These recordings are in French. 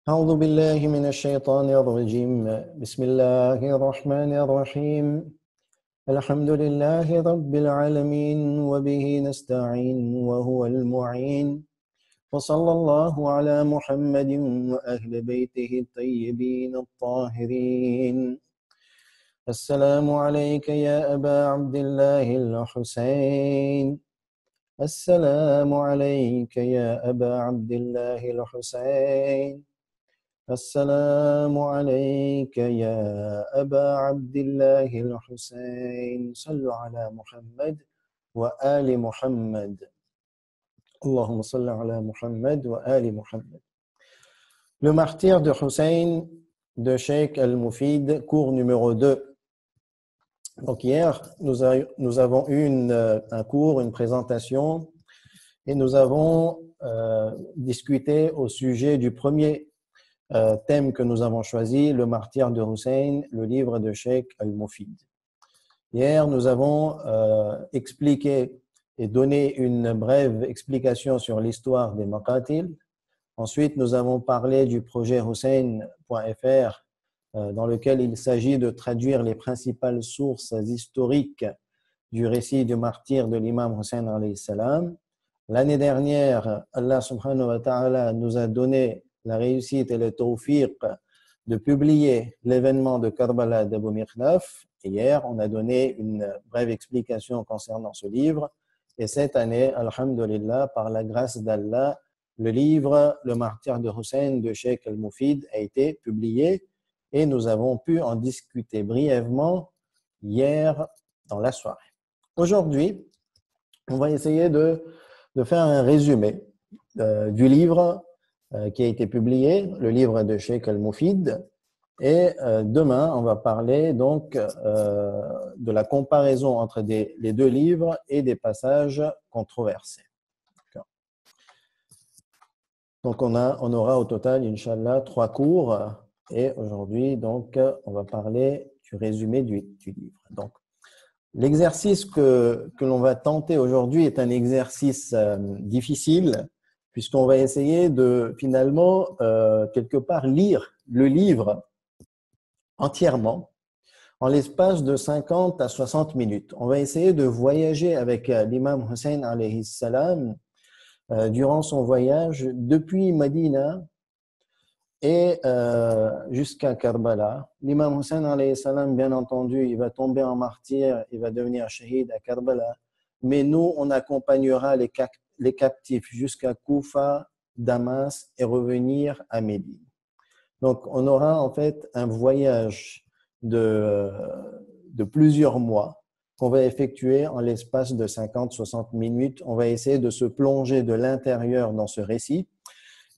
أعوذ بالله من الشيطان الرجيم بسم الله الرحمن الرحيم الحمد لله رب العالمين وبه نستعين وهو المعين وصلى الله على محمد وأهل بيته الطيبين الطاهرين السلام عليك يا أبا عبد الله الحسين السلام عليك يا أبا عبد الله الحسين السلام عليك يا أبا عبد الله الحسين صلوا على محمد وآل محمد اللهم صل على محمد وآل محمد. Le martyre de Hussein de Cheikh Al-Mufid, cours numéro 2. Donc hier, nous avons eu un cours, une présentation, et nous avons discuté au sujet du premier thème que nous avons choisi, le martyre de Hussein, le livre de Cheikh Al-Mufid. Hier, nous avons expliqué et donné une brève explication sur l'histoire des Maqatil. Ensuite, nous avons parlé du projet Hussein.fr dans lequel il s'agit de traduire les principales sources historiques du récit du martyre de l'imam Hussein alayhi salam. L'année dernière, Allah subhanahu wa ta'ala nous a donné la réussite et le tawfiq de publier l'événement de Karbala d'Abu Mikhnaf. Hier, on a donné une brève explication concernant ce livre. Et cette année, alhamdulillah, par la grâce d'Allah, le livre Le martyr de Hussein de Cheikh Al-Mufid a été publié et nous avons pu en discuter brièvement hier dans la soirée. Aujourd'hui, on va essayer de faire un résumé du livre qui a été publié, le livre de Cheikh Al-Mufid. Et demain, on va parler donc de la comparaison entre les deux livres et des passages controversés. Donc, on aura au total, Inch'Allah, 3 cours. Et aujourd'hui, donc, on va parler du résumé du livre. Donc, l'exercice que l'on va tenter aujourd'hui est un exercice difficile, puisqu'on va essayer de, finalement, quelque part, lire le livre entièrement en l'espace de 50 à 60 minutes. On va essayer de voyager avec l'imam Hussein alayhi salam durant son voyage depuis Medina et jusqu'à Karbala. L'imam Hussein alayhi salam, bien entendu, il va tomber en martyr, il va devenir shahid à Karbala, mais nous, on accompagnera les captifs jusqu'à Koufa, Damas et revenir à Médine. Donc, on aura en fait un voyage de plusieurs mois qu'on va effectuer en l'espace de 50-60 minutes. On va essayer de se plonger de l'intérieur dans ce récit.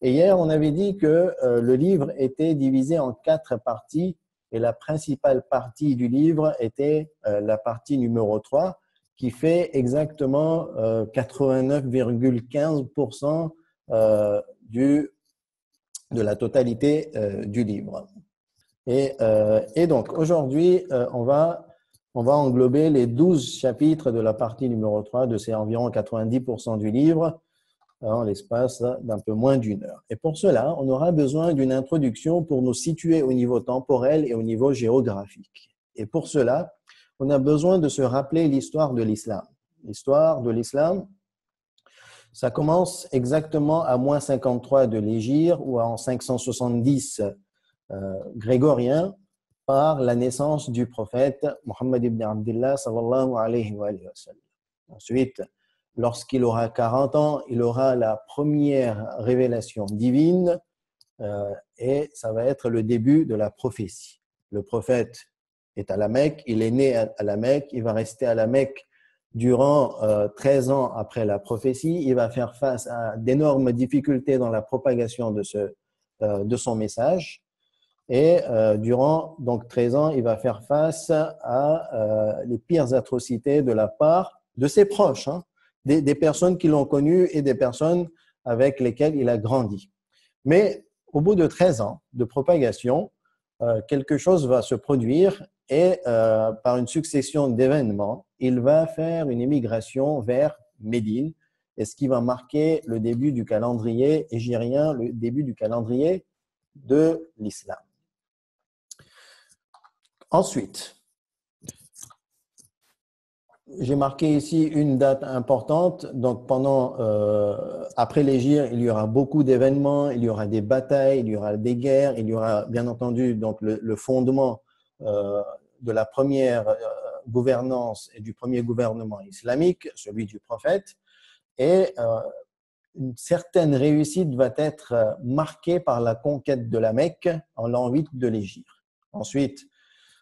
Et hier, on avait dit que le livre était divisé en 4 parties et la principale partie du livre était la partie numéro 3 qui fait exactement 89,15% de la totalité du livre. Et donc, aujourd'hui, on va englober les 12 chapitres de la partie numéro 3 de ces environ 90% du livre en l'espace d'un peu moins d'une heure. Et pour cela, on aura besoin d'une introduction pour nous situer au niveau temporel et au niveau géographique. Et pour cela, on a besoin de se rappeler l'histoire de l'islam. L'histoire de l'islam, ça commence exactement à moins 53 de l'Hégire ou en 570 grégorien par la naissance du prophète Muhammad ibn Abdullah sallallahu alayhi wa sallam. Ensuite, lorsqu'il aura 40 ans, il aura la première révélation divine et ça va être le début de la prophétie. Le prophète est à la Mecque, il est né à la Mecque, il va rester à la Mecque durant 13 ans après la prophétie. Il va faire face à d'énormes difficultés dans la propagation de son message. Et durant donc 13 ans, il va faire face à les pires atrocités de la part de ses proches, des personnes qui l'ont connu et des personnes avec lesquelles il a grandi. Mais au bout de 13 ans de propagation, quelque chose va se produire et par une succession d'événements, il va faire une émigration vers Médine, et ce qui va marquer le début du calendrier hégirien, le début du calendrier de l'islam. Ensuite, j'ai marqué ici une date importante. Donc, après l'hégire, il y aura beaucoup d'événements, il y aura des batailles, il y aura des guerres, il y aura bien entendu donc le fondement de la première gouvernance et du premier gouvernement islamique, celui du prophète. Et une certaine réussite va être marquée par la conquête de la Mecque en l'an 8 de l'hégire. Ensuite,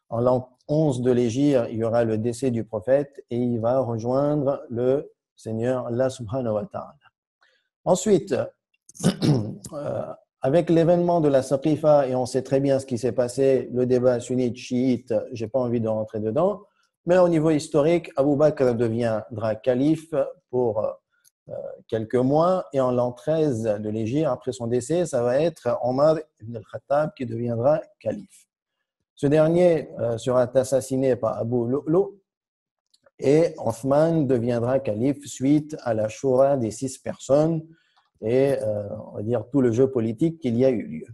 en l'an 11 de l'hégire, il y aura le décès du prophète et il va rejoindre le Seigneur Allah subhanahu wa ta'ala. Ensuite, avec l'événement de la Saqifa, et on sait très bien ce qui s'est passé, le débat sunnite-chiite, je n'ai pas envie de rentrer dedans, mais au niveau historique, Abu Bakr deviendra calife pour quelques mois, et en l'an 13 de l'hégire, après son décès, ça va être Omar ibn al-Khattab qui deviendra calife. Ce dernier sera assassiné par Abu Lu'lu et Othman deviendra calife suite à la Shura des 6 personnes et on va dire tout le jeu politique qu'il y a eu lieu.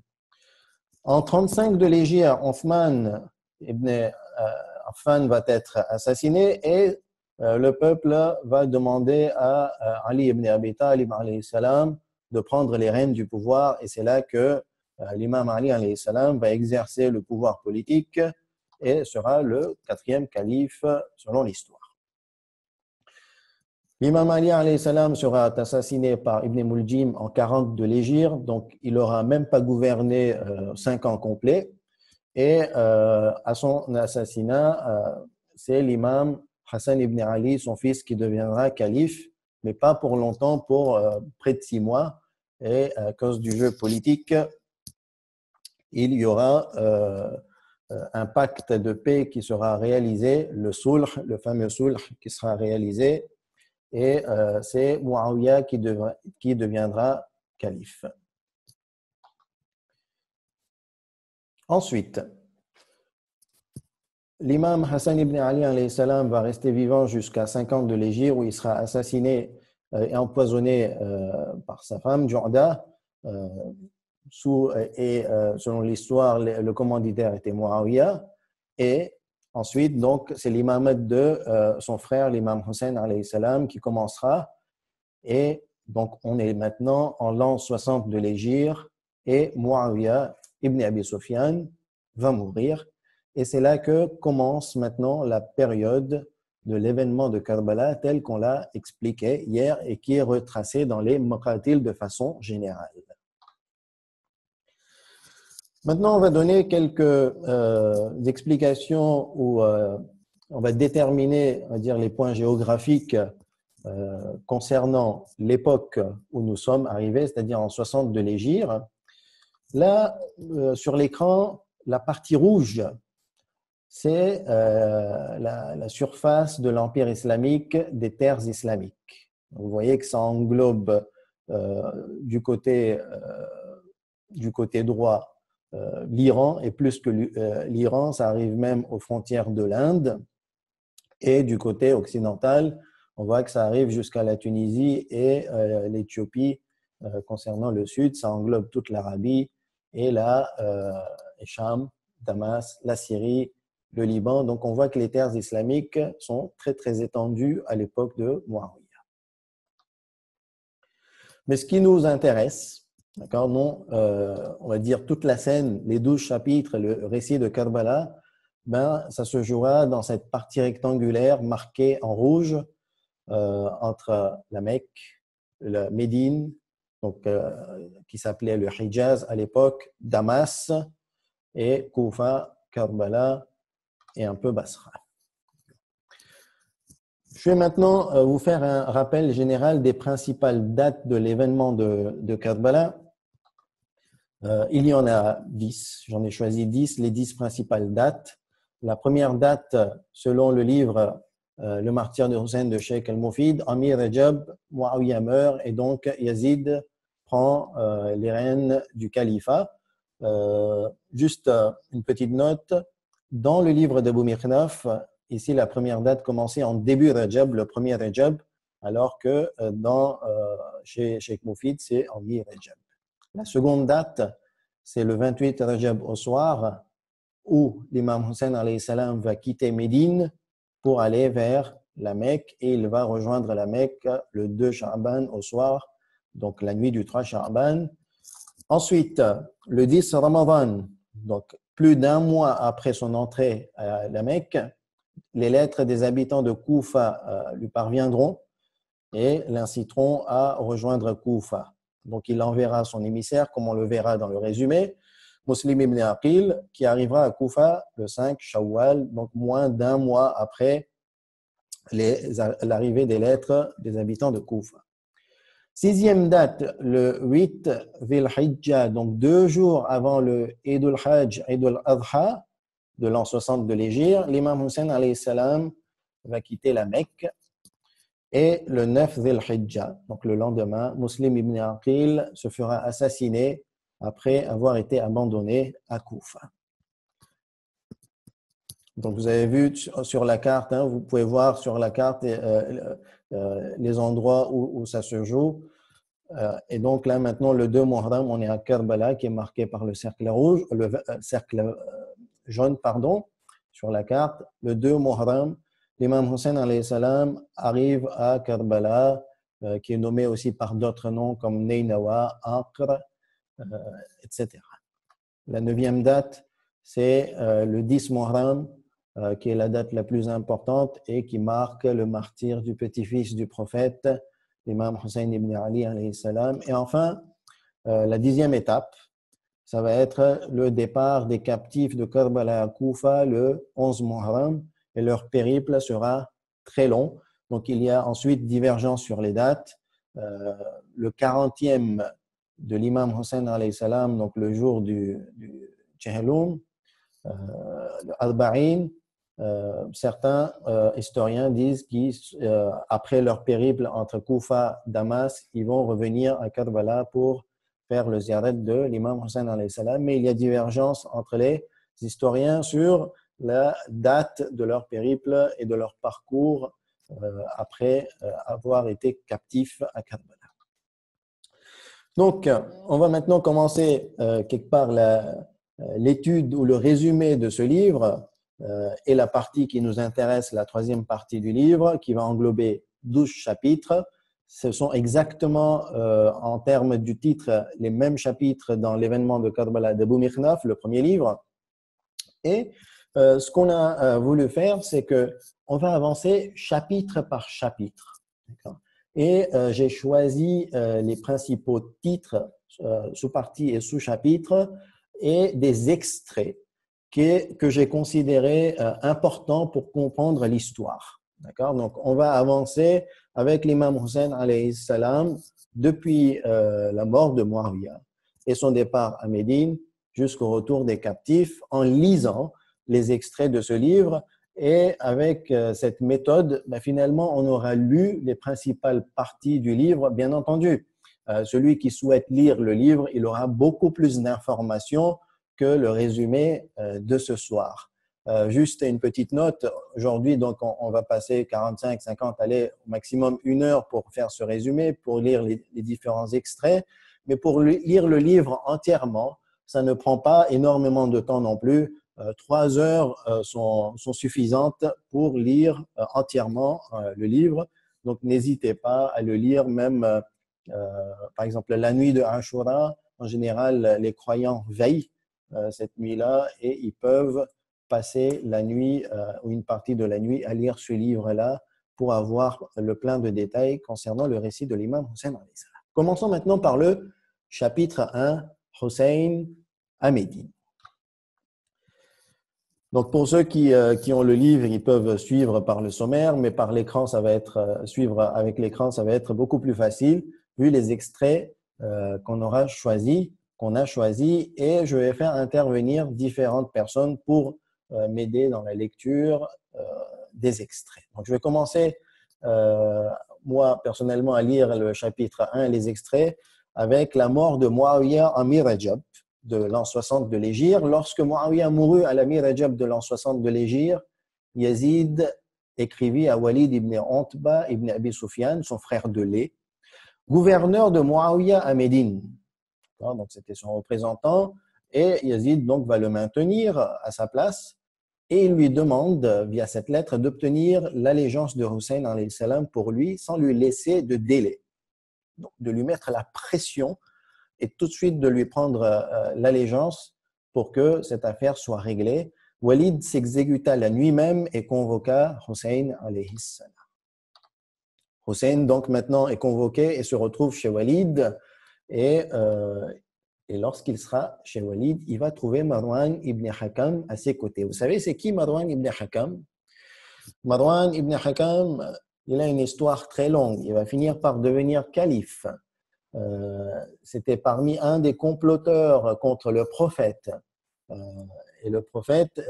En 35 de l'hégire, Othman ibn Affan va être assassiné et le peuple va demander à Ali ibn Abi Talib alayhi salam de prendre les rênes du pouvoir et c'est là que l'imam Ali alayhi salam va exercer le pouvoir politique et sera le 4e calife selon l'histoire. L'imam Ali alayhi salam sera assassiné par Ibn Muljim en 40 de l'hégire, donc il n'aura même pas gouverné 5 ans complets. Et à son assassinat, c'est l'imam Hassan ibn Ali, son fils, qui deviendra calife, mais pas pour longtemps, pour près de 6 mois. Et à cause du jeu politique, il y aura un pacte de paix qui sera réalisé, le sulh, le fameux sulh qui sera réalisé, et c'est Muawiyah qui deviendra calife. Ensuite, l'imam Hassan ibn Ali alayhi salam va rester vivant jusqu'à 50 de l'hégire où il sera assassiné et empoisonné par sa femme, Ju'da, selon l'histoire, le commanditaire était Muawiyah. Et ensuite, donc, c'est l'imamat de son frère, l'imam Hussein alayhi salam, qui commencera. Et donc, on est maintenant en l'an 60 de l'hégire et Muawiyah ibn Abi Sufyan va mourir. Et c'est là que commence maintenant la période de l'événement de Karbala tel qu'on l'a expliqué hier et qui est retracé dans les Maqatil de façon générale. Maintenant, on va donner quelques explications où on va déterminer, on va dire, les points géographiques concernant l'époque où nous sommes arrivés, c'est-à-dire en 60 de l'hégire. Là, sur l'écran, la partie rouge, c'est la surface de l'empire islamique, des terres islamiques. Vous voyez que ça englobe du côté droit l'Iran, et plus que l'Iran, ça arrive même aux frontières de l'Inde. Et du côté occidental, on voit que ça arrive jusqu'à la Tunisie et l'Éthiopie. Concernant le sud, ça englobe toute l'Arabie et la Cham, Damas, la Syrie, le Liban. Donc, on voit que les terres islamiques sont très, très étendues à l'époque de Muawiyah. Mais ce qui nous intéresse, d'accord, non, on va dire toute la scène, les 12 chapitres, le récit de Karbala, ben, ça se jouera dans cette partie rectangulaire marquée en rouge entre la Mecque, la Médine, donc, qui s'appelait le Hijaz à l'époque, Damas et Koufa, Karbala et un peu Basra. Je vais maintenant vous faire un rappel général des principales dates de l'événement de Karbala. Il y en a 10, j'en ai choisi 10, les 10 principales dates. La première date, selon le livre Le martyr de Hussein de Sheikh al-Mufid, Amir Rajab, Muawiyah meurt et donc Yazid prend les rênes du califat. Juste une petite note, dans le livre d'Abu Mikhnaf, ici la première date commençait en début Rajab, le premier Rajab, alors que chez Sheikh Mufid, c'est en mi Rajab. La seconde date, c'est le 28 Rajab au soir, où l'imam Hussein alayhi salam va quitter Médine pour aller vers la Mecque et il va rejoindre la Mecque le 2 Sha'ban au soir, donc la nuit du 3 Sha'ban. Ensuite, le 10 Ramadan, donc plus d'un mois après son entrée à la Mecque, les lettres des habitants de Koufa lui parviendront et l'inciteront à rejoindre Koufa. Donc, il enverra son émissaire, comme on le verra dans le résumé, Muslim ibn Aqil, qui arrivera à Koufa le 5 Shawwal, donc moins d'un mois après l'arrivée des lettres des habitants de Koufa. Sixième date, le 8 Dhil Hijjah, donc 2 jours avant le Eid al-Hajj, Eid al-Adha de l'an 60 de l'Hégire, l'imam Hussein alayhi salam va quitter la Mecque. Et le 9 Dhil Hijjah, donc le lendemain, Muslim ibn Aqil se fera assassiner après avoir été abandonné à Koufa. Donc vous avez vu sur la carte, hein, vous pouvez voir sur la carte les endroits où ça se joue. Et donc là maintenant, le 2 Muharram, on est à Karbala qui est marqué par le cercle rouge, le cercle jaune, pardon, sur la carte. Le 2 Muharram, l'imam Hussein alayhi salam arrive à Karbala, qui est nommé aussi par d'autres noms comme Neynawa, Aqr, etc. La 9e date, c'est le 10 Muharram, qui est la date la plus importante et qui marque le martyre du petit-fils du prophète, l'imam Hussein ibn Ali alayhi salam. Et enfin, la 10e étape, ça va être le départ des captifs de Karbala à Koufa le 11 Muharram et leur périple sera très long. Donc, il y a ensuite divergence sur les dates. Le 40e de l'imam Hussein alayhi salam, donc le jour du Cheheloum, le Al-Ba'in, certains historiens disent qu'après leur périple entre Koufa et Damas, ils vont revenir à Karbala pour faire le ziyarat de l'imam Hussein alayhi salam, mais il y a divergence entre les historiens sur la date de leur périple et de leur parcours après avoir été captifs à Karbala. Donc, on va maintenant commencer quelque part l'étude ou le résumé de ce livre et la partie qui nous intéresse, la 3e partie du livre, qui va englober 12 chapitres. Ce sont exactement, en termes du titre, les mêmes chapitres dans l'événement de Karbala d'Abu Mikhnaf, le premier livre. Et ce qu'on a voulu faire, c'est qu'on va avancer chapitre par chapitre. Et j'ai choisi les principaux titres, sous-parties et sous-chapitres, et des extraits que j'ai considérés importants pour comprendre l'histoire. D'accord? Donc, on va avancer avec l'imam Hussein alayhi salam depuis la mort de Muawiyah et son départ à Médine jusqu'au retour des captifs en lisant les extraits de ce livre. Et avec cette méthode, finalement, on aura lu les principales parties du livre. Bien entendu, celui qui souhaite lire le livre, il aura beaucoup plus d'informations que le résumé de ce soir. Juste une petite note, aujourd'hui, donc on va passer 45, 50, allez, au maximum 1 heure pour faire ce résumé, pour lire les différents extraits. Mais pour lire le livre entièrement, ça ne prend pas énormément de temps non plus. 3 heures sont suffisantes pour lire entièrement le livre. Donc, n'hésitez pas à le lire même, par exemple, la nuit de Ashura. En général, les croyants veillent cette nuit-là et ils peuvent passer la nuit ou une partie de la nuit à lire ce livre-là pour avoir le plein de détails concernant le récit de l'imam Hussein alayhi salam. Commençons maintenant par le chapitre 1, Hussein à Médine. Donc, pour ceux qui ont le livre, ils peuvent suivre par le sommaire, mais par l'écran, ça va être suivre avec l'écran, ça va être beaucoup plus facile vu les extraits qu'on a choisis, et je vais faire intervenir différentes personnes pour m'aider dans la lecture des extraits. Donc, je vais commencer, moi, personnellement, à lire le chapitre 1, les extraits, avec la mort de Muawiyah en Rajab de l'an 60 de l'Hégire. Lorsque Muawiyah mourut à la Rajab de l'an 60 de l'Hégire, Yazid écrivit à Walid ibn Utba ibn Abi Sufyan, son frère de lait, gouverneur de Muawiyah à Médine. Donc, c'était son représentant. Et Yazid donc va le maintenir à sa place et il lui demande via cette lettre d'obtenir l'allégeance de Hussein alayhi salam pour lui sans lui laisser de délai. Donc de lui mettre la pression et tout de suite de lui prendre l'allégeance pour que cette affaire soit réglée. Walid s'exécuta la nuit même et convoqua Hussein alayhi salam. Hussein donc maintenant est convoqué et se retrouve chez Walid et lorsqu'il sera chez Walid, il va trouver Marwan ibn Hakam à ses côtés. Vous savez, c'est qui Marwan ibn Hakam? Marwan ibn Hakam, il a une histoire très longue. Il va finir par devenir calife. C'était parmi un des comploteurs contre le prophète. Et le prophète,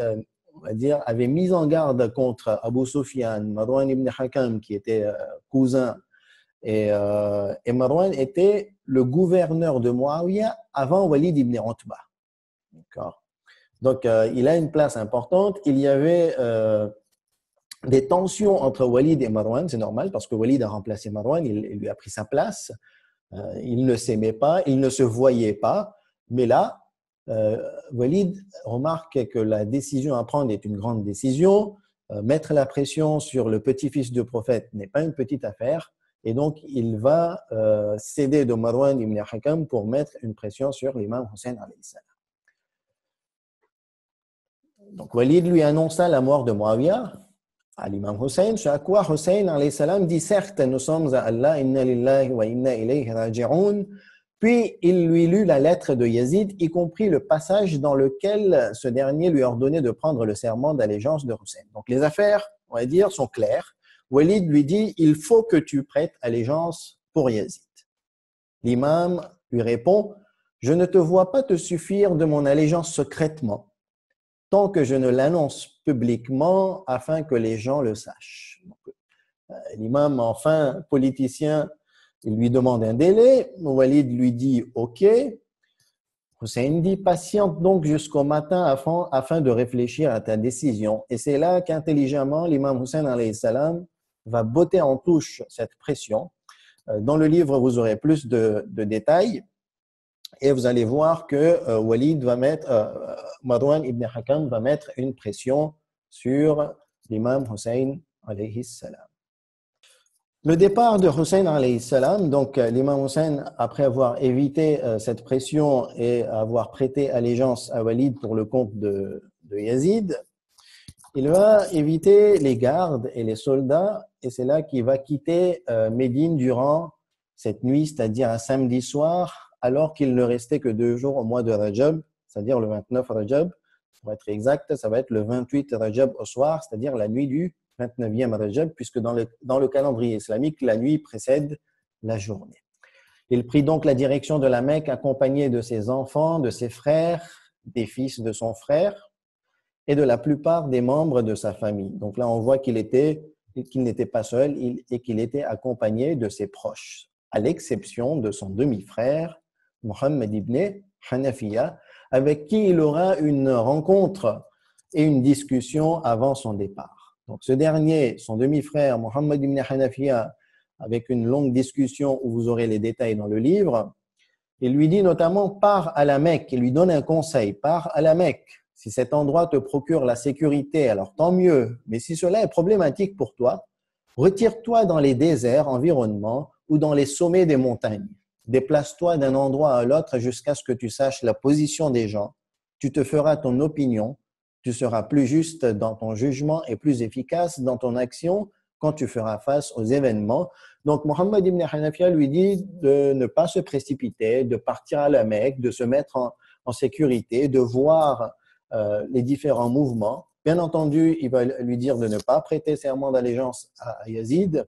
on va dire, avait mis en garde contre Abu Sufyan, Marwan ibn Hakam, qui était cousin. Et Marwan était le gouverneur de Muawiyah avant Walid ibn Utbah. D'accord. Donc, il a une place importante. Il y avait des tensions entre Walid et Marwan, c'est normal, parce que Walid a remplacé Marwan, il lui a pris sa place. Ils ne s'aimaient pas, ils ne se voyaient pas. Mais là, Walid remarque que la décision à prendre est une grande décision. Mettre la pression sur le petit-fils du prophète n'est pas une petite affaire. Et donc, il va céder de Marwan ibn Hakam pour mettre une pression sur l'imam Hussein alayhi salam. Donc, Walid lui annonça la mort de Muawiyah à l'imam Hussein, ce à quoi Hussein alayhi salam dit « Certes, nous sommes à Allah, inna lillahi wa inna ilayhi raji'un ». Puis, il lui lut la lettre de Yazid, y compris le passage dans lequel ce dernier lui ordonnait de prendre le serment d'allégeance de Hussein. Donc, les affaires, on va dire, sont claires. Walid lui dit, il faut que tu prêtes allégeance pour Yazid. L'imam lui répond, je ne te vois pas te suffire de mon allégeance secrètement, tant que je ne l'annonce publiquement afin que les gens le sachent. L'imam, enfin, politicien, il lui demande un délai. Walid lui dit, OK. Hussein dit, patiente donc jusqu'au matin afin de réfléchir à ta décision. Et c'est là qu'intelligemment, l'imam Hussein alayhi salam va botter en touche cette pression. Dans le livre, vous aurez plus de détails et vous allez voir que Walid va mettre, Marwan ibn Hakam va mettre une pression sur l'imam Hussein alayhi salam. Le départ de Hussein alayhi salam, donc l'imam Hussein, après avoir évité cette pression et avoir prêté allégeance à Walid pour le compte de Yazid, il va éviter les gardes et les soldats et c'est là qu'il va quitter Médine durant cette nuit, c'est-à-dire un samedi soir, alors qu'il ne restait que 2 jours au mois de Rajab, c'est-à-dire le 29 Rajab. Pour être exact, ça va être le 28 Rajab au soir, c'est-à-dire la nuit du 29e Rajab, puisque dans le calendrier islamique, la nuit précède la journée. Il prit donc la direction de la Mecque accompagné de ses enfants, de ses frères, des fils de son frère et de la plupart des membres de sa famille. Donc là, on voit qu'il n'était pas seul et qu'il était accompagné de ses proches, à l'exception de son demi-frère, Mohammed ibn Hanafiya, avec qui il aura une rencontre et une discussion avant son départ. Donc ce dernier, son demi-frère, Mohammed ibn Hanafiya, avec une longue discussion où vous aurez les détails dans le livre, il lui dit notamment « pars à la Mecque », il lui donne un conseil « pars à la Mecque ». Si cet endroit te procure la sécurité, alors tant mieux. Mais si cela est problématique pour toi, retire-toi dans les déserts environnements ou dans les sommets des montagnes. Déplace-toi d'un endroit à l'autre jusqu'à ce que tu saches la position des gens. Tu te feras ton opinion. Tu seras plus juste dans ton jugement et plus efficace dans ton action quand tu feras face aux événements. Donc, Mohammed ibn Hanafiya lui dit de ne pas se précipiter, de partir à la Mecque, de se mettre en sécurité, de voir les différents mouvements. Bien entendu, il va lui dire de ne pas prêter serment d'allégeance à Yazid.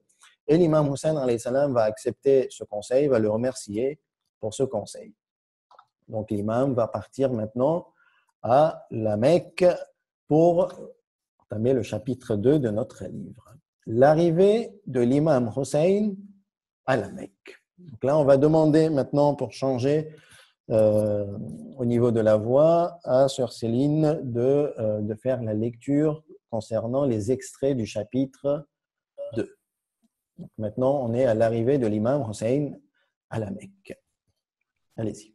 Et l'imam Hussein alayhi salam va accepter ce conseil, va le remercier pour ce conseil. Donc l'imam va partir maintenant à la Mecque pour entamer le chapitre 2 de notre livre. L'arrivée de l'imam Hussein à la Mecque. Donc là, on va demander maintenant pour changer au niveau de la voix à Sœur Céline de faire la lecture concernant les extraits du chapitre 2. Donc maintenant, on est à l'arrivée de l'imam Hussein à la Mecque. Allez-y.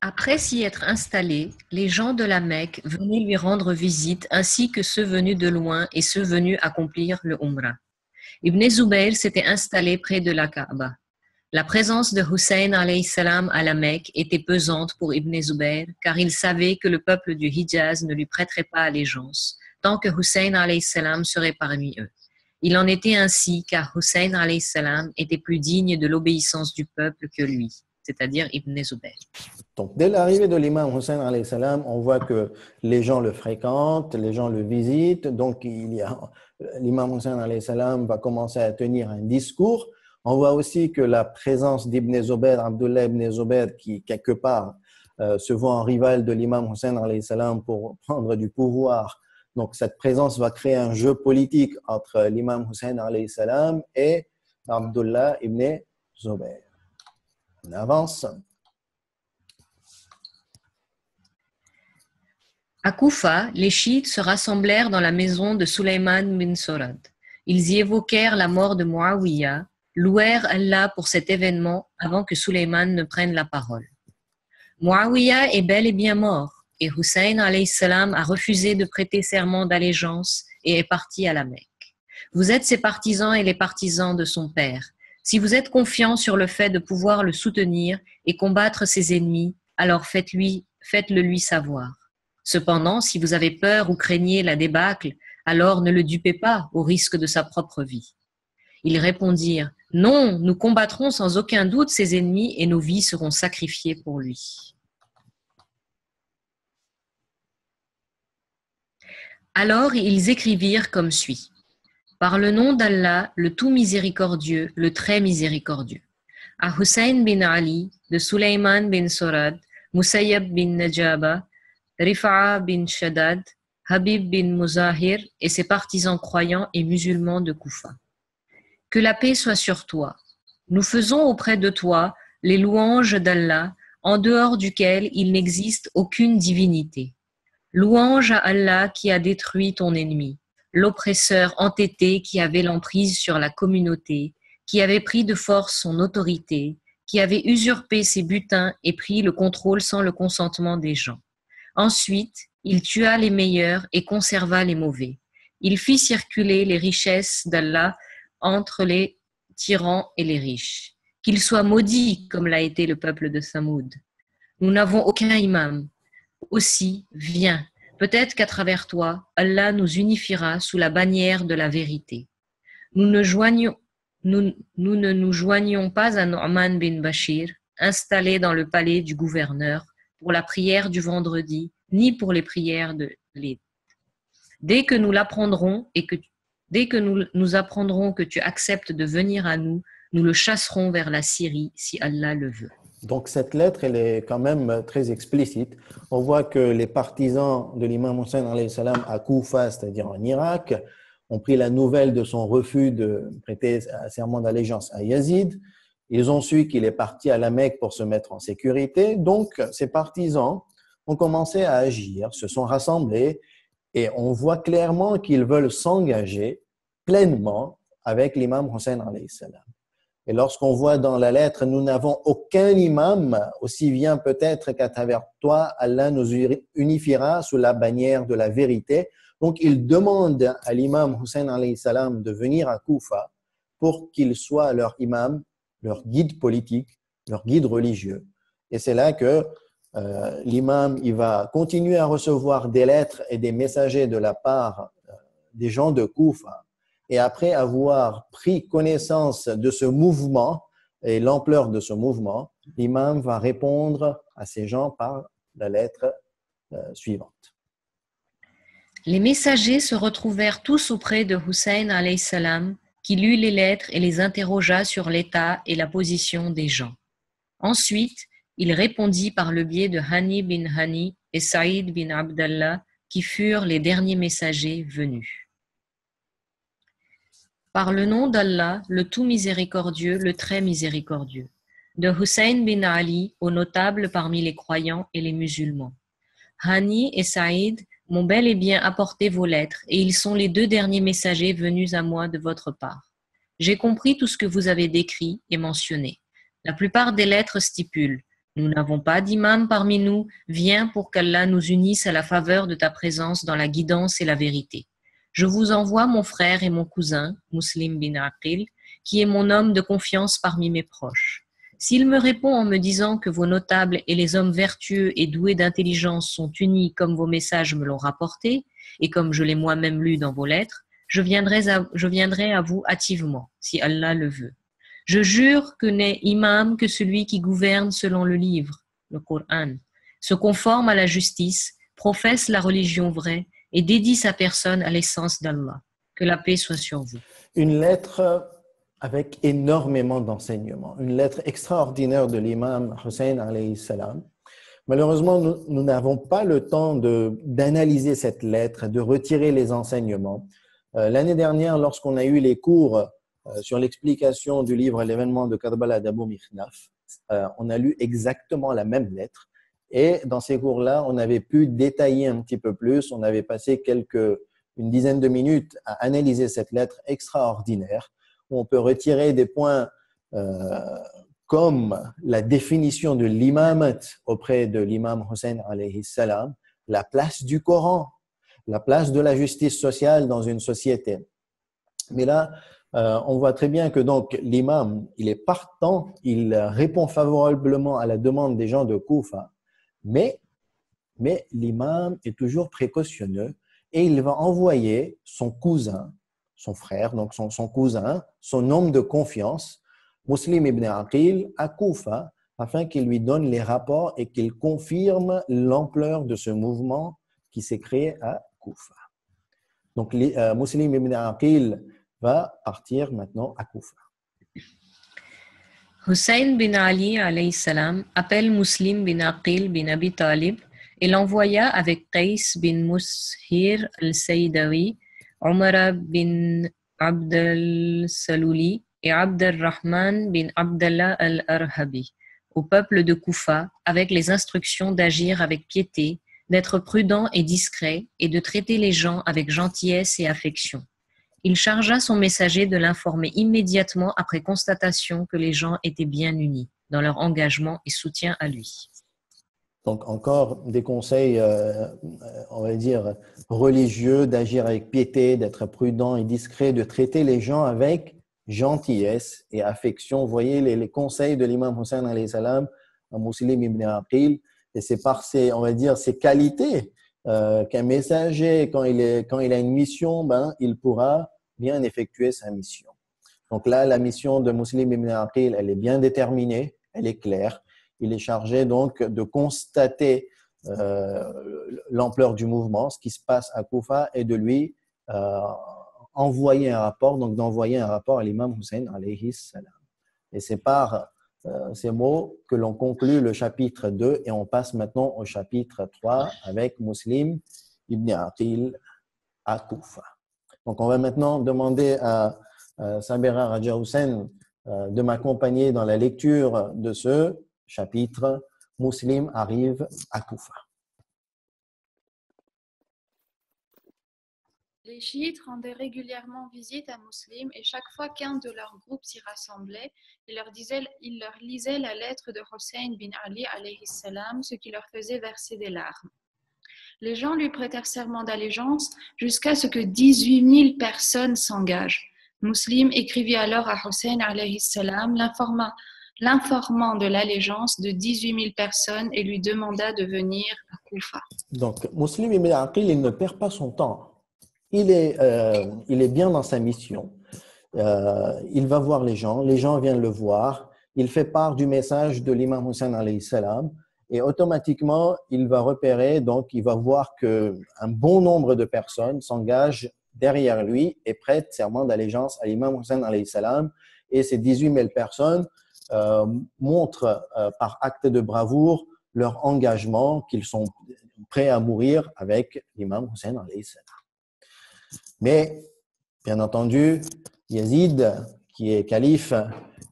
Après s'y être installés, les gens de la Mecque venaient lui rendre visite ainsi que ceux venus de loin et ceux venus accomplir le Umrah. Ibn Zubayr s'était installé près de la Kaaba. La présence de Hussein alayhi salam à la Mecque était pesante pour Ibn Zubayr car il savait que le peuple du Hijaz ne lui prêterait pas allégeance tant que Hussein alayhi salam serait parmi eux. Il en était ainsi car Hussein alayhi salam était plus digne de l'obéissance du peuple que lui, c'est-à-dire Ibn Zubayr. Donc, dès l'arrivée de l'imam Hussein alayhi salam, on voit que les gens le fréquentent, les gens le visitent. Donc, l'imam Hussein alayhi salam va commencer à tenir un discours. On voit aussi que la présence d'Ibn Zubayr, Abdullah ibn Zubayr, qui quelque part se voit en rival de l'imam Hussein alayhi salam pour prendre du pouvoir. Donc, cette présence va créer un jeu politique entre l'imam Hussein alayhi salam et Abdullah ibn Zubayr. On avance. À Koufa, les chiites se rassemblèrent dans la maison de Sulayman bin Surad. Ils y évoquèrent la mort de Muawiyah, louèrent Allah pour cet événement avant que Sulayman ne prenne la parole. Muawiyah est bel et bien mort, et Hussein alayhi salam a refusé de prêter serment d'allégeance et est parti à la Mecque. Vous êtes ses partisans et les partisans de son père. Si vous êtes confiants sur le fait de pouvoir le soutenir et combattre ses ennemis, alors faites-le lui savoir. Cependant, si vous avez peur ou craignez la débâcle, alors ne le dupez pas au risque de sa propre vie. Ils répondirent, « Non, nous combattrons sans aucun doute ses ennemis et nos vies seront sacrifiées pour lui. » Alors ils écrivirent comme suit. Par le nom d'Allah, le tout miséricordieux, le très miséricordieux. À Hussein bin Ali, de Sulayman bin Surad, Musayyab bin Najaba, Rifa'a bin Shaddad, Habib bin Muzahir et ses partisans croyants et musulmans de Koufa. Que la paix soit sur toi. Nous faisons auprès de toi les louanges d'Allah, en dehors duquel il n'existe aucune divinité. Louange à Allah qui a détruit ton ennemi, l'oppresseur entêté qui avait l'emprise sur la communauté, qui avait pris de force son autorité, qui avait usurpé ses butins et pris le contrôle sans le consentement des gens. Ensuite, il tua les meilleurs et conserva les mauvais. Il fit circuler les richesses d'Allah entre les tyrans et les riches. Qu'il soit maudit comme l'a été le peuple de Samoud. Nous n'avons aucun imam. Aussi, viens, peut-être qu'à travers toi, Allah nous unifiera sous la bannière de la vérité. Nous ne nous joignons pas à Nu'man bin Bashir, installé dans le palais du gouverneur, pour la prière du vendredi, ni pour les prières de l'Eid. Dès que nous apprendrons que tu acceptes de venir à nous, nous le chasserons vers la Syrie si Allah le veut. Donc cette lettre, elle est quand même très explicite. On voit que les partisans de l'imam Hussein alayhi salam à Koufa, c'est-à-dire en Irak, ont pris la nouvelle de son refus de prêter un serment d'allégeance à Yazid. Ils ont su qu'il est parti à la Mecque pour se mettre en sécurité. Donc ces partisans ont commencé à agir, se sont rassemblés et on voit clairement qu'ils veulent s'engager pleinement avec l'imam Hussein alayhi salam. Et lorsqu'on voit dans la lettre, nous n'avons aucun imam, aussi bien peut-être qu'à travers toi, Allah nous unifiera sous la bannière de la vérité. Donc, il demande à l'imam Hussein alayhi salam de venir à Koufa pour qu'il soit leur imam, leur guide politique, leur guide religieux. Et c'est là que l'imam, il va continuer à recevoir des lettres et des messagers de la part des gens de Koufa. Et après avoir pris connaissance de ce mouvement et l'ampleur de ce mouvement, l'imam va répondre à ces gens par la lettre suivante. Les messagers se retrouvèrent tous auprès de Hussein alayhi salam, qui lut les lettres et les interrogea sur l'état et la position des gens. Ensuite, il répondit par le biais de Hani bin Hani et Saïd bin Abdallah, qui furent les derniers messagers venus. Par le nom d'Allah, le tout miséricordieux, le très miséricordieux. De Hussein bin Ali, aux notables parmi les croyants et les musulmans. Hani et Saïd m'ont bel et bien apporté vos lettres, et ils sont les deux derniers messagers venus à moi de votre part. J'ai compris tout ce que vous avez décrit et mentionné. La plupart des lettres stipulent: Nous n'avons pas d'imam parmi nous. Viens pour qu'Allah nous unisse à la faveur de ta présence dans la guidance et la vérité. Je vous envoie mon frère et mon cousin, Muslim bin Aqil, qui est mon homme de confiance parmi mes proches. S'il me répond en me disant que vos notables et les hommes vertueux et doués d'intelligence sont unis comme vos messages me l'ont rapporté, et comme je l'ai moi-même lu dans vos lettres, je viendrai à vous hâtivement, si Allah le veut. Je jure que n'est imam que celui qui gouverne selon le livre, le Coran, se conforme à la justice, professe la religion vraie et dédie sa personne à l'essence d'Allah. Que la paix soit sur vous. Une lettre avec énormément d'enseignements, une lettre extraordinaire de l'imam Hussein alayhi salam. Malheureusement, nous n'avons pas le temps d'analyser cette lettre, de retirer les enseignements. L'année dernière, lorsqu'on a eu les cours sur l'explication du livre L'événement de Karbala d'Abou Mikhnaf, on a lu exactement la même lettre. Et dans ces cours-là, on avait pu détailler un petit peu plus. On avait passé une dizaine de minutes à analyser cette lettre extraordinaire, où on peut retirer des points comme la définition de l'imamat auprès de l'imam Hussein alayhi salam, la place du Coran, la place de la justice sociale dans une société. Mais là, on voit très bien que donc l'imam, il est partant, il répond favorablement à la demande des gens de Koufa, mais l'imam est toujours précautionneux et il va envoyer son cousin, son frère, donc son cousin, son homme de confiance, Muslim ibn Aqil, à Koufa, afin qu'il lui donne les rapports et qu'il confirme l'ampleur de ce mouvement qui s'est créé à Koufa. Donc, Muslim ibn Aqil va partir maintenant à Koufa. Hussein bin Ali alayhi salam appelle Muslim bin Aqil bin Abi Talib et l'envoya avec Qais bin Mushir al-Saydawi, Umar bin Abd al-Saluli et Abd al-Rahman bin Abdallah al-Arhabi au peuple de Koufa avec les instructions d'agir avec piété, d'être prudent et discret et de traiter les gens avec gentillesse et affection. Il chargea son messager de l'informer immédiatement après constatation que les gens étaient bien unis dans leur engagement et soutien à lui. Donc, encore des conseils, on va dire, religieux, d'agir avec piété, d'être prudent et discret, de traiter les gens avec gentillesse et affection. Vous voyez les conseils de l'imam Hussein alayhi salam à Muslim ibn Aqil, et c'est par on va dire, ces qualités qu'un messager, quand il a une mission, il pourra bien effectuer sa mission. Donc là, la mission de Muslim ibn Aqil, elle est bien déterminée, elle est claire. Il est chargé donc de constater l'ampleur du mouvement, ce qui se passe à Koufa, et de lui envoyer un rapport, donc d'envoyer un rapport à l'imam Hussein alayhi salam. Et c'est par ces mots que l'on conclut le chapitre 2 et on passe maintenant au chapitre 3 avec Muslim ibn Aqil à Koufa. Donc on va maintenant demander à Sabira Raja Hussein de m'accompagner dans la lecture de ce chapitre. Muslim arrive à Koufa. Les chiites rendaient régulièrement visite à Muslim et chaque fois qu'un de leurs groupes s'y rassemblait, il leur lisait la lettre de Hussein bin Ali alayhi salam, ce qui leur faisait verser des larmes. Les gens lui prêtèrent serment d'allégeance jusqu'à ce que 18 000 personnes s'engagent. Muslim écrivit alors à Hussein alayhi salam, l'informant de l'allégeance de 18 000 personnes et lui demanda de venir à Koufa. Donc, Muslim ibn Aqil, il ne perd pas son temps. Il est bien dans sa mission. Il va voir les gens viennent le voir. Il fait part du message de l'imam Hussein alayhi salam et automatiquement, il va repérer, donc il va voir qu'un bon nombre de personnes s'engagent derrière lui et prêtent serment d'allégeance à l'imam Hussein alayhi salam. Et ces 18 000 personnes montrent par acte de bravoure leur engagement, qu'ils sont prêts à mourir avec l'imam Hussein alayhi salam. Mais, bien entendu, Yazid, qui est calife,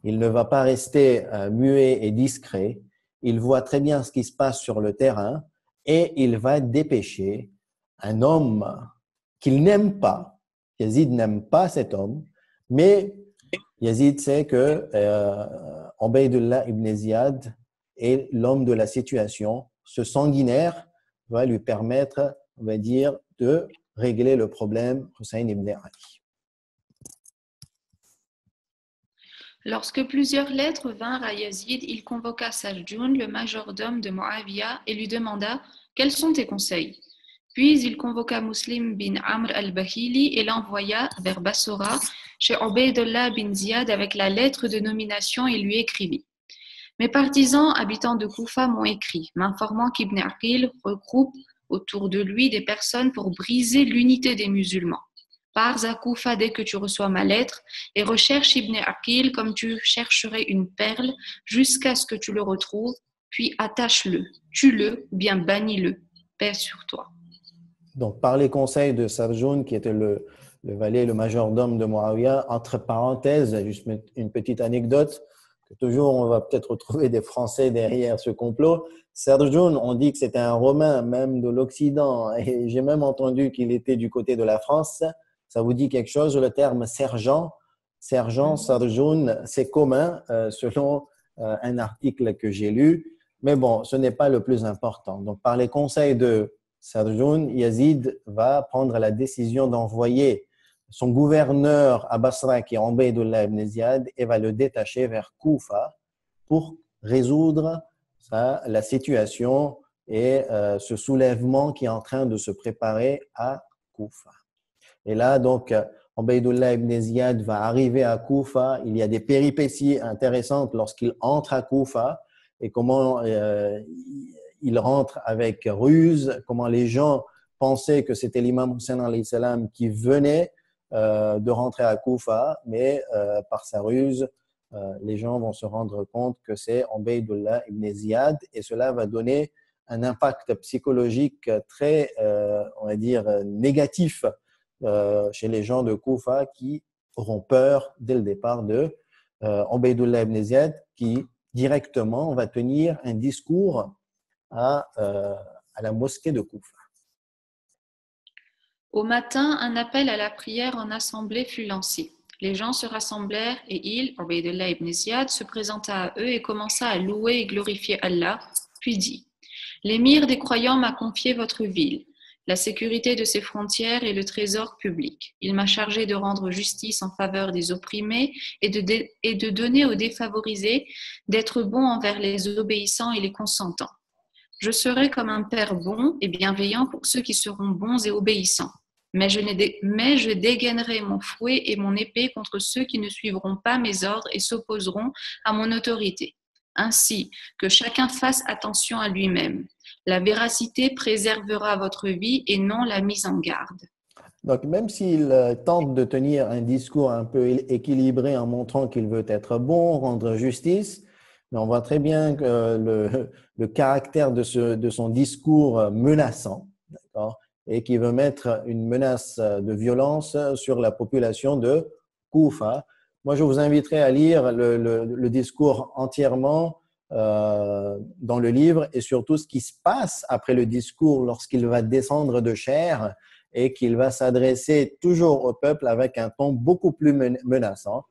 il ne va pas rester muet et discret. Il voit très bien ce qui se passe sur le terrain et il va dépêcher un homme qu'il n'aime pas. Yazid n'aime pas cet homme, mais Yazid sait que Ubaydullah ibn Ziyad et l'homme de la situation, ce sanguinaire, va lui permettre, on va dire, de régler le problème Hussein ibn Ali. Lorsque plusieurs lettres vinrent à Yazid, il convoqua Sarjoun, le majordome de Muawiyah, et lui demanda « Quels sont tes conseils ?» Puis il convoqua Muslim bin Amr al-Bahili et l'envoya vers Bassora chez Ubaydullah bin Ziyad avec la lettre de nomination et lui écrivit « Mes partisans habitants de Koufa m'ont écrit, m'informant qu'Ibn Aqil regroupe autour de lui des personnes pour briser l'unité des musulmans. Pars à Koufa dès que tu reçois ma lettre et recherche Ibn Aqil comme tu chercherais une perle jusqu'à ce que tu le retrouves, puis attache-le, tue-le ou bien bannis-le, paix sur toi. » Donc, par les conseils de Sarjoun, qui était le valet, le majordome de Muawiyah, entre parenthèses, juste une petite anecdote, que toujours on va peut-être retrouver des Français derrière ce complot. Sarjoun, on dit que c'était un Romain, même de l'Occident, et j'ai même entendu qu'il était du côté de la France. Ça vous dit quelque chose, le terme sergent? Sergent, Sarjoun, c'est commun selon un article que j'ai lu. Mais bon, ce n'est pas le plus important. Donc, par les conseils de Sarjoun, Yazid va prendre la décision d'envoyer son gouverneur à Basra, qui est Ubaydullah ibn Ziyad, et va le détacher vers Koufa pour résoudre la situation et ce soulèvement qui est en train de se préparer à Koufa. Et là, donc, Ubaydullah ibn Ziyad va arriver à Koufa. Il y a des péripéties intéressantes lorsqu'il entre à Koufa et comment il rentre avec ruse, comment les gens pensaient que c'était l'imam Hussein alayhi salam qui venait de rentrer à Koufa, mais par sa ruse, les gens vont se rendre compte que c'est Ubaydullah ibn Ziyad et cela va donner un impact psychologique très, on va dire, négatif chez les gens de Koufa qui auront peur dès le départ de Ubaydullah ibn Ziyad qui directement va tenir un discours à la mosquée de Koufa. Au matin, un appel à la prière en assemblée fut lancé. Les gens se rassemblèrent et il, Ubaydullah ibn Ziyad, se présenta à eux et commença à louer et glorifier Allah, puis dit « L'émir des croyants m'a confié votre ville, la sécurité de ses frontières et le trésor public. Il m'a chargé de rendre justice en faveur des opprimés et de donner aux défavorisés, d'être bon envers les obéissants et les consentants. Je serai comme un père bon et bienveillant pour ceux qui seront bons et obéissants. Mais je dégainerai mon fouet et mon épée contre ceux qui ne suivront pas mes ordres et s'opposeront à mon autorité. Ainsi que chacun fasse attention à lui-même. La véracité préservera votre vie et non la mise en garde. » Donc, même s'il tente de tenir un discours un peu équilibré en montrant qu'il veut être bon, rendre justice, mais on voit très bien que le caractère de son discours menaçant, d'accord, et qui veut mettre une menace de violence sur la population de Koufa. Moi, je vous inviterai à lire le discours entièrement dans le livre et surtout ce qui se passe après le discours lorsqu'il va descendre de chair et qu'il va s'adresser toujours au peuple avec un ton beaucoup plus menaçant.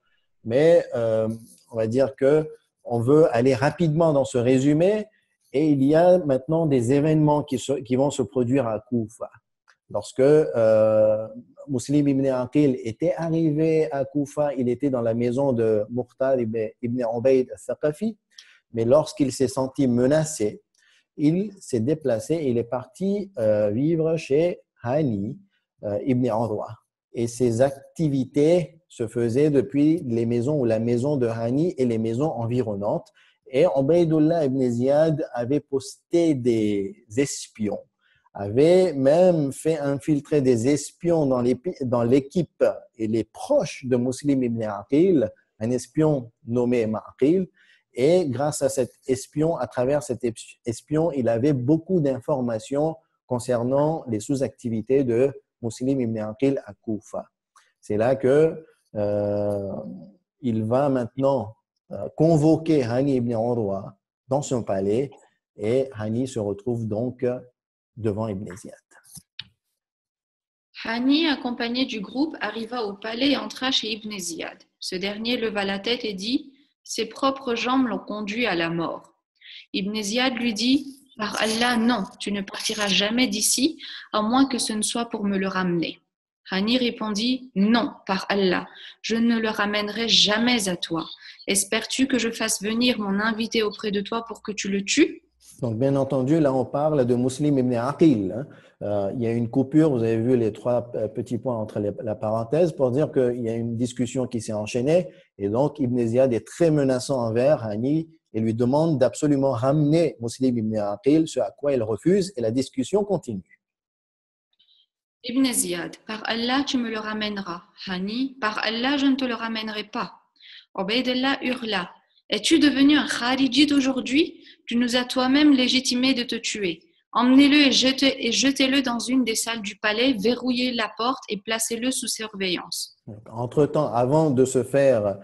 Mais on va dire que on veut aller rapidement dans ce résumé et il y a maintenant des événements qui vont se produire à Koufa. Lorsque Muslim ibn Aqil était arrivé à Koufa, il était dans la maison de Muqtar ibn Ubayd al-Thaqafi, mais lorsqu'il s'est senti menacé, il s'est déplacé, il est parti vivre chez Hani ibn Urwa. Et ses activités se faisaient depuis les maisons ou la maison de Hani et les maisons environnantes. Et Ubaydullah ibn Ziyad avait posté des espions, avait même fait infiltrer des espions dans l'équipe et les proches de Muslim ibn Aqil, un espion nommé Ma'aqil. Et grâce à cet espion, à travers cet espion, il avait beaucoup d'informations concernant les sous-activités de Muslim ibn Aqil à Koufa. C'est là que il va maintenant convoquer Hani ibn Urwa dans son palais et Hani se retrouve donc devant Ibn Ziyad. Hani, accompagné du groupe, arriva au palais et entra chez Ibn Ziyad. Ce dernier leva la tête et dit « Ses propres jambes l'ont conduit à la mort. » Ibn Ziyad lui dit « Par Allah, non, tu ne partiras jamais d'ici, à moins que ce ne soit pour me le ramener. » Hani répondit « Non, par Allah, je ne le ramènerai jamais à toi. Espères-tu que je fasse venir mon invité auprès de toi pour que tu le tues ?» Donc, bien entendu, là, on parle de Muslim ibn Aqil. Hein. Il y a une coupure, vous avez vu les trois petits points entre la parenthèse pour dire qu'il y a une discussion qui s'est enchaînée. Et donc, Ibn Ziyad est très menaçant envers Hani et lui demande d'absolument ramener Muslim ibn Aqil, ce à quoi il refuse, et la discussion continue. Ibn Ziyad, par Allah, tu me le ramèneras. Hani, par Allah, je ne te le ramènerai pas. Ubaydullah hurla. Es-tu devenu un kharijite aujourd'hui? Tu nous as toi-même légitimé de te tuer. Emmenez-le et jetez-le dans une des salles du palais, verrouillez la porte et placez-le sous surveillance. Entre-temps, avant de se faire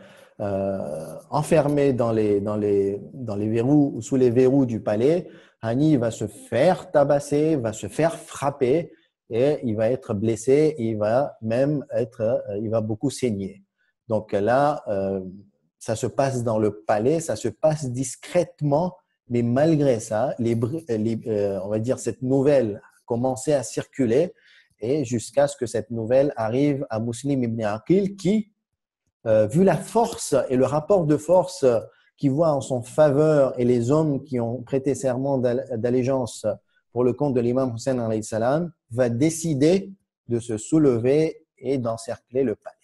enfermer dans les verrous ou sous les verrous du palais, Hani va se faire tabasser, va se faire frapper et il va être blessé, il va beaucoup saigner. Donc là, ça se passe dans le palais, ça se passe discrètement, mais malgré ça, on va dire cette nouvelle commençait à circuler et jusqu'à ce que cette nouvelle arrive à Muslim ibn Aqil qui, vu la force et le rapport de force qu'il voit en son faveur et les hommes qui ont prêté serment d'allégeance pour le compte de l'imam Hussein alayhi salam, va décider de se soulever et d'encercler le palais.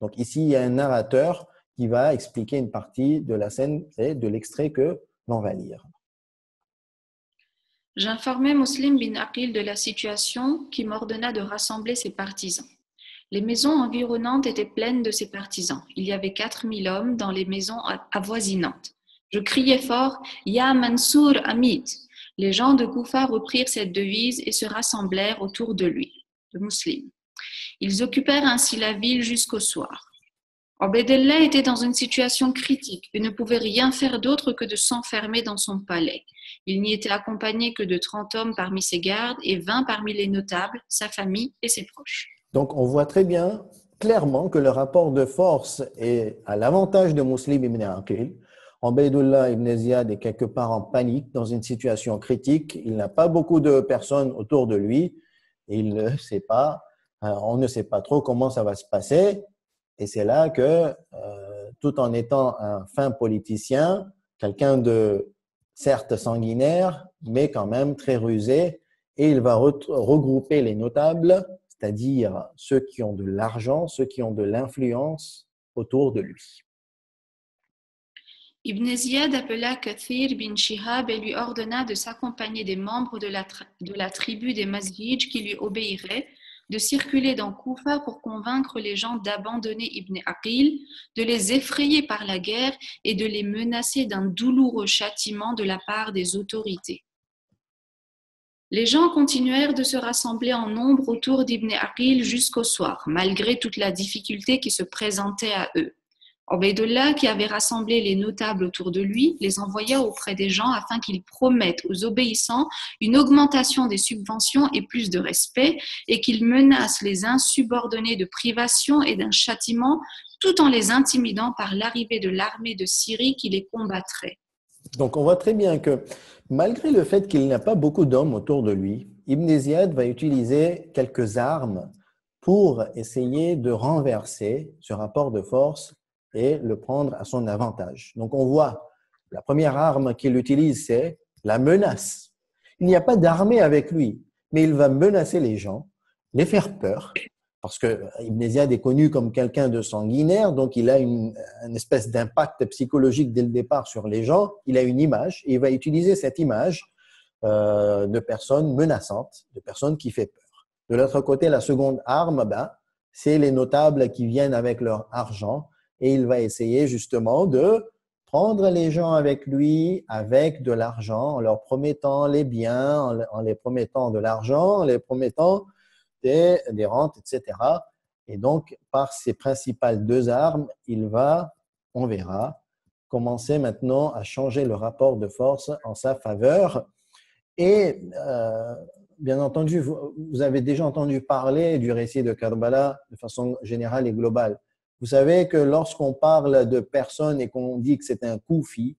Donc ici, il y a un narrateur qui va expliquer une partie de la scène et de l'extrait que l'on va lire. J'informai Muslim bin Aqil de la situation qui m'ordonna de rassembler ses partisans. Les maisons environnantes étaient pleines de ses partisans. Il y avait 4000 hommes dans les maisons avoisinantes. Je criais fort « Ya Mansour Hamid !» Les gens de Koufa reprirent cette devise et se rassemblèrent autour de lui, de Muslim. Ils occupèrent ainsi la ville jusqu'au soir. Ubaydullah était dans une situation critique et ne pouvait rien faire d'autre que de s'enfermer dans son palais. Il n'y était accompagné que de 30 hommes parmi ses gardes et 20 parmi les notables, sa famille et ses proches. Donc, on voit très bien, clairement, que le rapport de force est à l'avantage de Muslim ibn Aqil. Ubaydullah ibn Ziyad est quelque part en panique, dans une situation critique. Il n'a pas beaucoup de personnes autour de lui. Il ne sait pas, on ne sait pas trop comment ça va se passer. Et c'est là que, tout en étant un fin politicien, quelqu'un de certes sanguinaire, mais quand même très rusé, et il va regrouper les notables, c'est-à-dire ceux qui ont de l'argent, ceux qui ont de l'influence autour de lui. Ibn Ziyad appela Kathir bin Shihab et lui ordonna de s'accompagner des membres de la tribu des Mazhij qui lui obéiraient, de circuler dans Koufa pour convaincre les gens d'abandonner Ibn Aqil, de les effrayer par la guerre et de les menacer d'un douloureux châtiment de la part des autorités. Les gens continuèrent de se rassembler en nombre autour d'Ibn Aqil jusqu'au soir, malgré toute la difficulté qui se présentait à eux. Ubaydullah, qui avait rassemblé les notables autour de lui, les envoya auprès des gens afin qu'ils promettent aux obéissants une augmentation des subventions et plus de respect, et qu'ils menacent les insubordonnés de privation et d'un châtiment, tout en les intimidant par l'arrivée de l'armée de Syrie qui les combattrait. Donc, on voit très bien que malgré le fait qu'il n'a pas beaucoup d'hommes autour de lui, Ibn Ziyad va utiliser quelques armes pour essayer de renverser ce rapport de force et le prendre à son avantage. Donc, on voit la première arme qu'il utilise, c'est la menace. Il n'y a pas d'armée avec lui, mais il va menacer les gens, les faire peur, parce que Ibn Ziyad est connu comme quelqu'un de sanguinaire, donc il a une espèce d'impact psychologique dès le départ sur les gens. Il a une image et il va utiliser cette image de personnes menaçantes, de personnes qui fait peur. De l'autre côté, la seconde arme, c'est les notables qui viennent avec leur argent et il va essayer justement de prendre les gens avec lui avec de l'argent en leur promettant les biens, en les promettant de l'argent, en les promettant des rentes, etc. Et donc, par ces principales deux armes, il va, on verra, commencer maintenant à changer le rapport de force en sa faveur. Et bien entendu, vous avez déjà entendu parler du récit de Karbala de façon générale et globale. Vous savez que lorsqu'on parle de personnes et qu'on dit que c'est un koufi,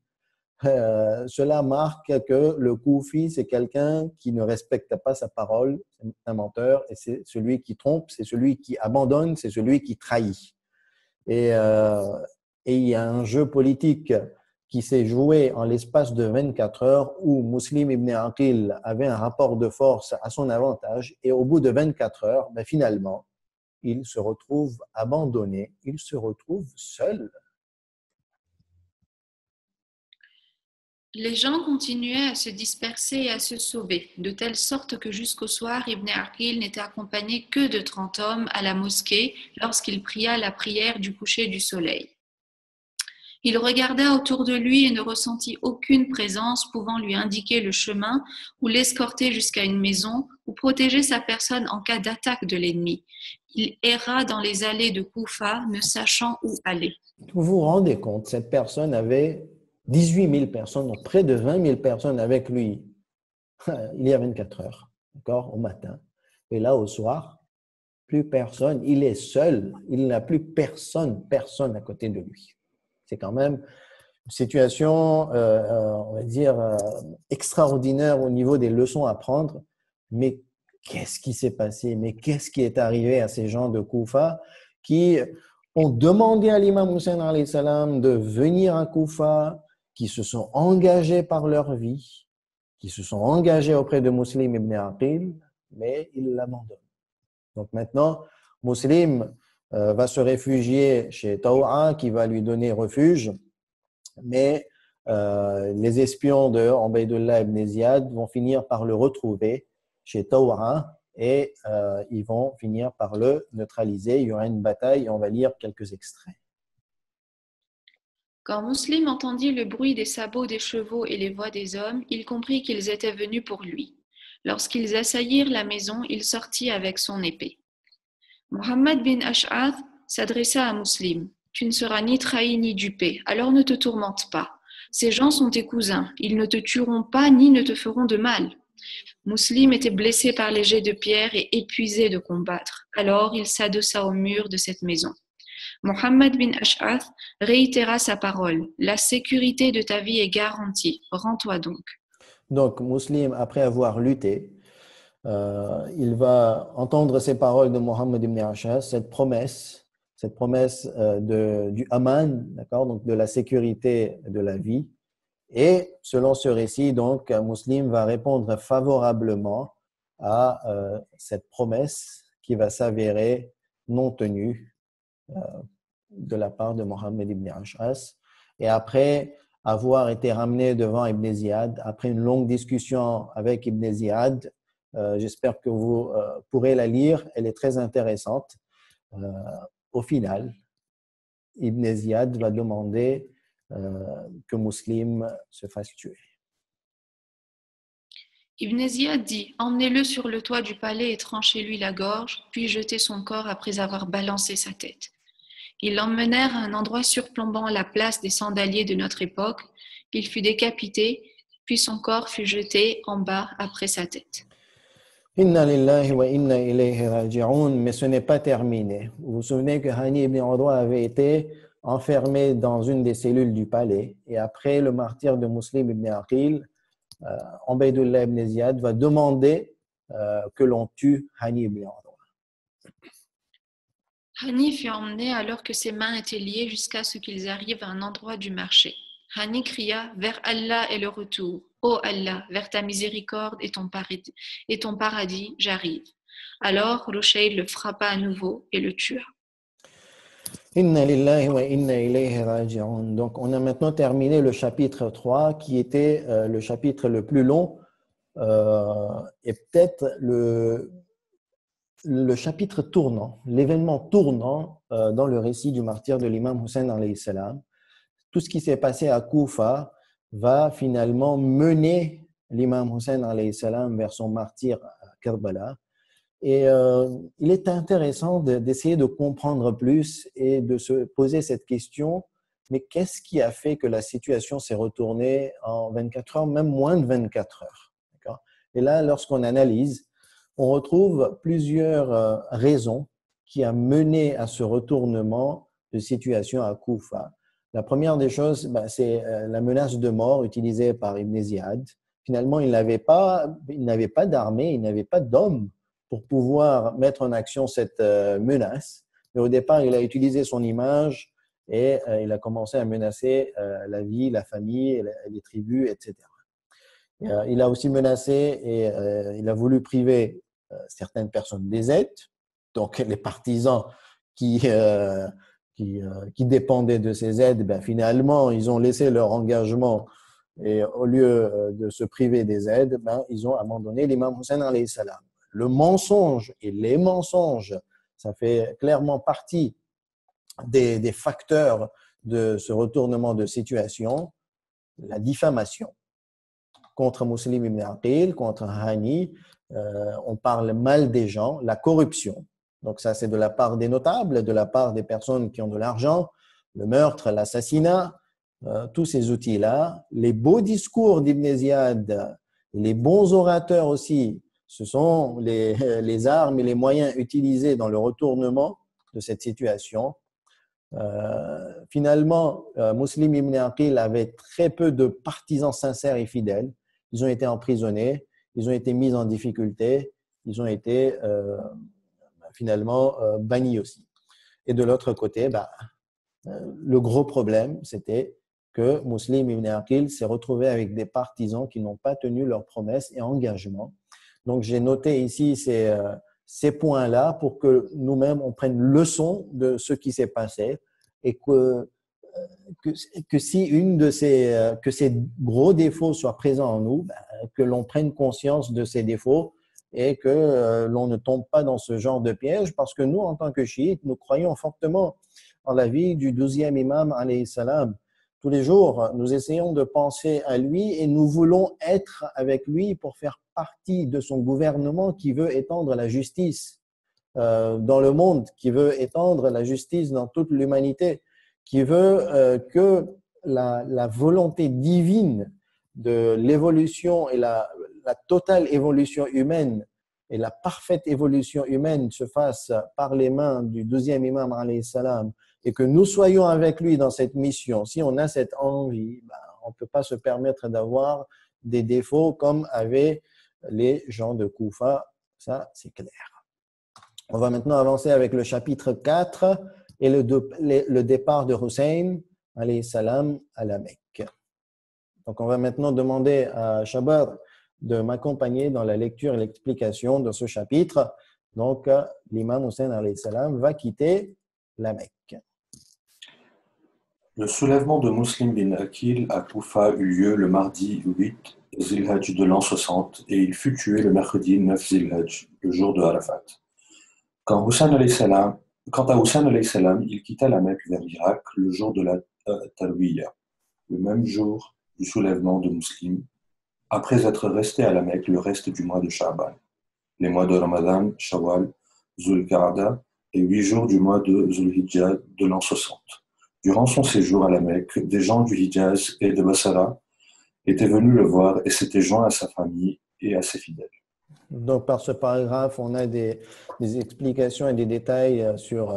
cela marque que le Koufi, c'est quelqu'un qui ne respecte pas sa parole, c'est un menteur, et c'est celui qui trompe, c'est celui qui abandonne, c'est celui qui trahit. Et, euh, et il y a un jeu politique qui s'est joué en l'espace de 24 heures où Muslim ibn Aqil avait un rapport de force à son avantage, et au bout de 24 heures, ben finalement, il se retrouve abandonné, il se retrouve seul. Les gens continuaient à se disperser et à se sauver, de telle sorte que jusqu'au soir, Ibn Aqil n'était accompagné que de 30 hommes à la mosquée lorsqu'il pria la prière du coucher du soleil. Il regarda autour de lui et ne ressentit aucune présence pouvant lui indiquer le chemin ou l'escorter jusqu'à une maison ou protéger sa personne en cas d'attaque de l'ennemi. Il erra dans les allées de Koufa, ne sachant où aller. Vous vous rendez compte, cette personne avait 18 000 personnes, donc près de 20 000 personnes avec lui il y a 24 heures, d'accord, au matin. Et là, au soir, plus personne, il est seul, il n'a plus personne à côté de lui. C'est quand même une situation, on va dire, extraordinaire au niveau des leçons à prendre. Mais qu'est-ce qui s'est passé? Mais qu'est-ce qui est arrivé à ces gens de Koufa qui ont demandé à l'imam Hussein alayhi salam de venir à Koufa, qui se sont engagés par leur vie, qui se sont engagés auprès de Muslim ibn Aqil, mais ils l'abandonnent. Donc maintenant, Muslim va se réfugier chez Taou'a qui va lui donner refuge, mais les espions de Ubaydullah ibn Ziyad vont finir par le retrouver chez Taou'a et ils vont finir par le neutraliser. Il y aura une bataille et on va lire quelques extraits. Quand Muslim entendit le bruit des sabots des chevaux et les voix des hommes, il comprit qu'ils étaient venus pour lui. Lorsqu'ils assaillirent la maison, il sortit avec son épée. Muhammad bin Ash'ath s'adressa à Muslim. « Tu ne seras ni trahi ni dupé, alors ne te tourmente pas. Ces gens sont tes cousins, ils ne te tueront pas ni ne te feront de mal. » Muslim était blessé par les jets de pierre et épuisé de combattre. Alors il s'adossa au mur de cette maison. Muhammad bin Ash'ath réitéra sa parole. « La sécurité de ta vie est garantie. Rends-toi donc. » Donc, Muslim, après avoir lutté, il va entendre ces paroles de Muhammad ibn Ash'ath, cette promesse du aman, d'accord, donc de la sécurité de la vie. Et selon ce récit, donc, Muslim va répondre favorablement à cette promesse qui va s'avérer non tenue de la part de Muhammad ibn Ash'ath. Et après avoir été ramené devant Ibn Ziyad, après une longue discussion avec Ibn Ziyad, j'espère que vous pourrez la lire, elle est très intéressante. Au final, Ibn Ziyad va demander que Muslim se fasse tuer. Ibn Ziyad dit « Emmenez-le sur le toit du palais et tranchez-lui la gorge, puis jetez son corps après avoir balancé sa tête. » Ils l'emmenèrent à un endroit surplombant la place des sandaliers de notre époque. Il fut décapité, puis son corps fut jeté en bas après sa tête. Inna lillahi wa inna ilayhi raji'un, mais ce n'est pas terminé. Vous vous souvenez que Hani ibn Urwa avait été enfermé dans une des cellules du palais et après le martyre de Muslim ibn Aqil, Ubaydullah ibn Ziyad va demander que l'on tue Hani ibn Urwa. Hani fut emmené alors que ses mains étaient liées jusqu'à ce qu'ils arrivent à un endroit du marché. Hani cria « Vers Allah est le retour. Ô Allah, vers ta miséricorde et ton paradis, j'arrive. » Alors Rushayd le frappa à nouveau et le tua. Inna lillahi wa inna ilayhi raji'un. Donc, on a maintenant terminé le chapitre 3 qui était le chapitre le plus long et peut-être le chapitre tournant, l'événement tournant dans le récit du martyre de l'imam Hussein alayhi salam. Tout ce qui s'est passé à Koufa va finalement mener l'imam Hussein alayhi salam vers son martyre à Karbala. Et il est intéressant d'essayer de comprendre plus et de se poser cette question, mais qu'est-ce qui a fait que la situation s'est retournée en 24 heures, même moins de 24 heures, d'accord? Et là, lorsqu'on analyse, on retrouve plusieurs raisons qui ont mené à ce retournement de situation à Koufa. La première des choses, c'est la menace de mort utilisée par Ibn Ziyad. Finalement, il n'avait pas d'armée, il n'avait pas d'hommes pour pouvoir mettre en action cette menace. Mais au départ, il a utilisé son image et il a commencé à menacer la vie, la famille, les tribus, etc. Il a aussi menacé et il a voulu priver certaines personnes des aides, donc les partisans qui dépendaient de ces aides, finalement, ils ont laissé leur engagement et au lieu de se priver des aides, ils ont abandonné l'imam Hussein alayhi salam. Le mensonge et les mensonges, ça fait clairement partie des facteurs de ce retournement de situation. La diffamation contre Muslim ibn Aqil, contre Hani, on parle mal des gens, la corruption. Donc ça, c'est de la part des notables, de la part des personnes qui ont de l'argent, le meurtre, l'assassinat, tous ces outils-là. Les beaux discours d'Ibn Ziyad, les bons orateurs aussi, ce sont les armes et les moyens utilisés dans le retournement de cette situation. Finalement, Muslim ibn Aqil avait très peu de partisans sincères et fidèles. Ils ont été emprisonnés, ils ont été mis en difficulté, ils ont été finalement bannis aussi. Et de l'autre côté, le gros problème, c'était que Muslim ibn Aqil s'est retrouvé avec des partisans qui n'ont pas tenu leurs promesses et engagements. Donc, j'ai noté ici ces points-là pour que nous-mêmes, on prenne leçon de ce qui s'est passé et que si que ces gros défauts soient présents en nous, que l'on prenne conscience de ces défauts et que l'on ne tombe pas dans ce genre de piège parce que nous, en tant que chiites, nous croyons fortement en la vie du 12e imam alayhi salam. Tous les jours, nous essayons de penser à lui et nous voulons être avec lui pour faire partie de son gouvernement qui veut étendre la justice dans le monde, qui veut étendre la justice dans toute l'humanité, qui veut que la volonté divine de l'évolution et la totale évolution humaine et la parfaite évolution humaine se fasse par les mains du 12e imam alayhi salam et que nous soyons avec lui dans cette mission. Si on a cette envie, on ne peut pas se permettre d'avoir des défauts comme avaient les gens de Koufa. Ça, c'est clair. On va maintenant avancer avec le chapitre 4 et le départ de Hussein alayhi salam à la Mecque. Donc, on va maintenant demander à Shabar de m'accompagner dans la lecture et l'explication de ce chapitre. Donc, l'imam Hussein alayhi salam va quitter la Mecque. Le soulèvement de Muslim bin Aqil à Koufa eut lieu le mardi 8 Zilhadj de l'an 60 et il fut tué le mercredi 9 Zilhadj, le jour de Arafat. Quant à Hussein alayhi salam, il quitta la Mecque vers l'Irak le jour de la Tarwiyah, le même jour du soulèvement de Muslim, après être resté à la Mecque le reste du mois de Sha'ban, les mois de Ramadan, Shawwal, Zulqa'ada et 8 jours du mois de Zulhijjah de l'an 60. Durant son séjour à la Mecque, des gens du Hijaz et de Bassara étaient venus le voir et s'étaient joints à sa famille et à ses fidèles. Donc, par ce paragraphe, on a des explications et des détails sur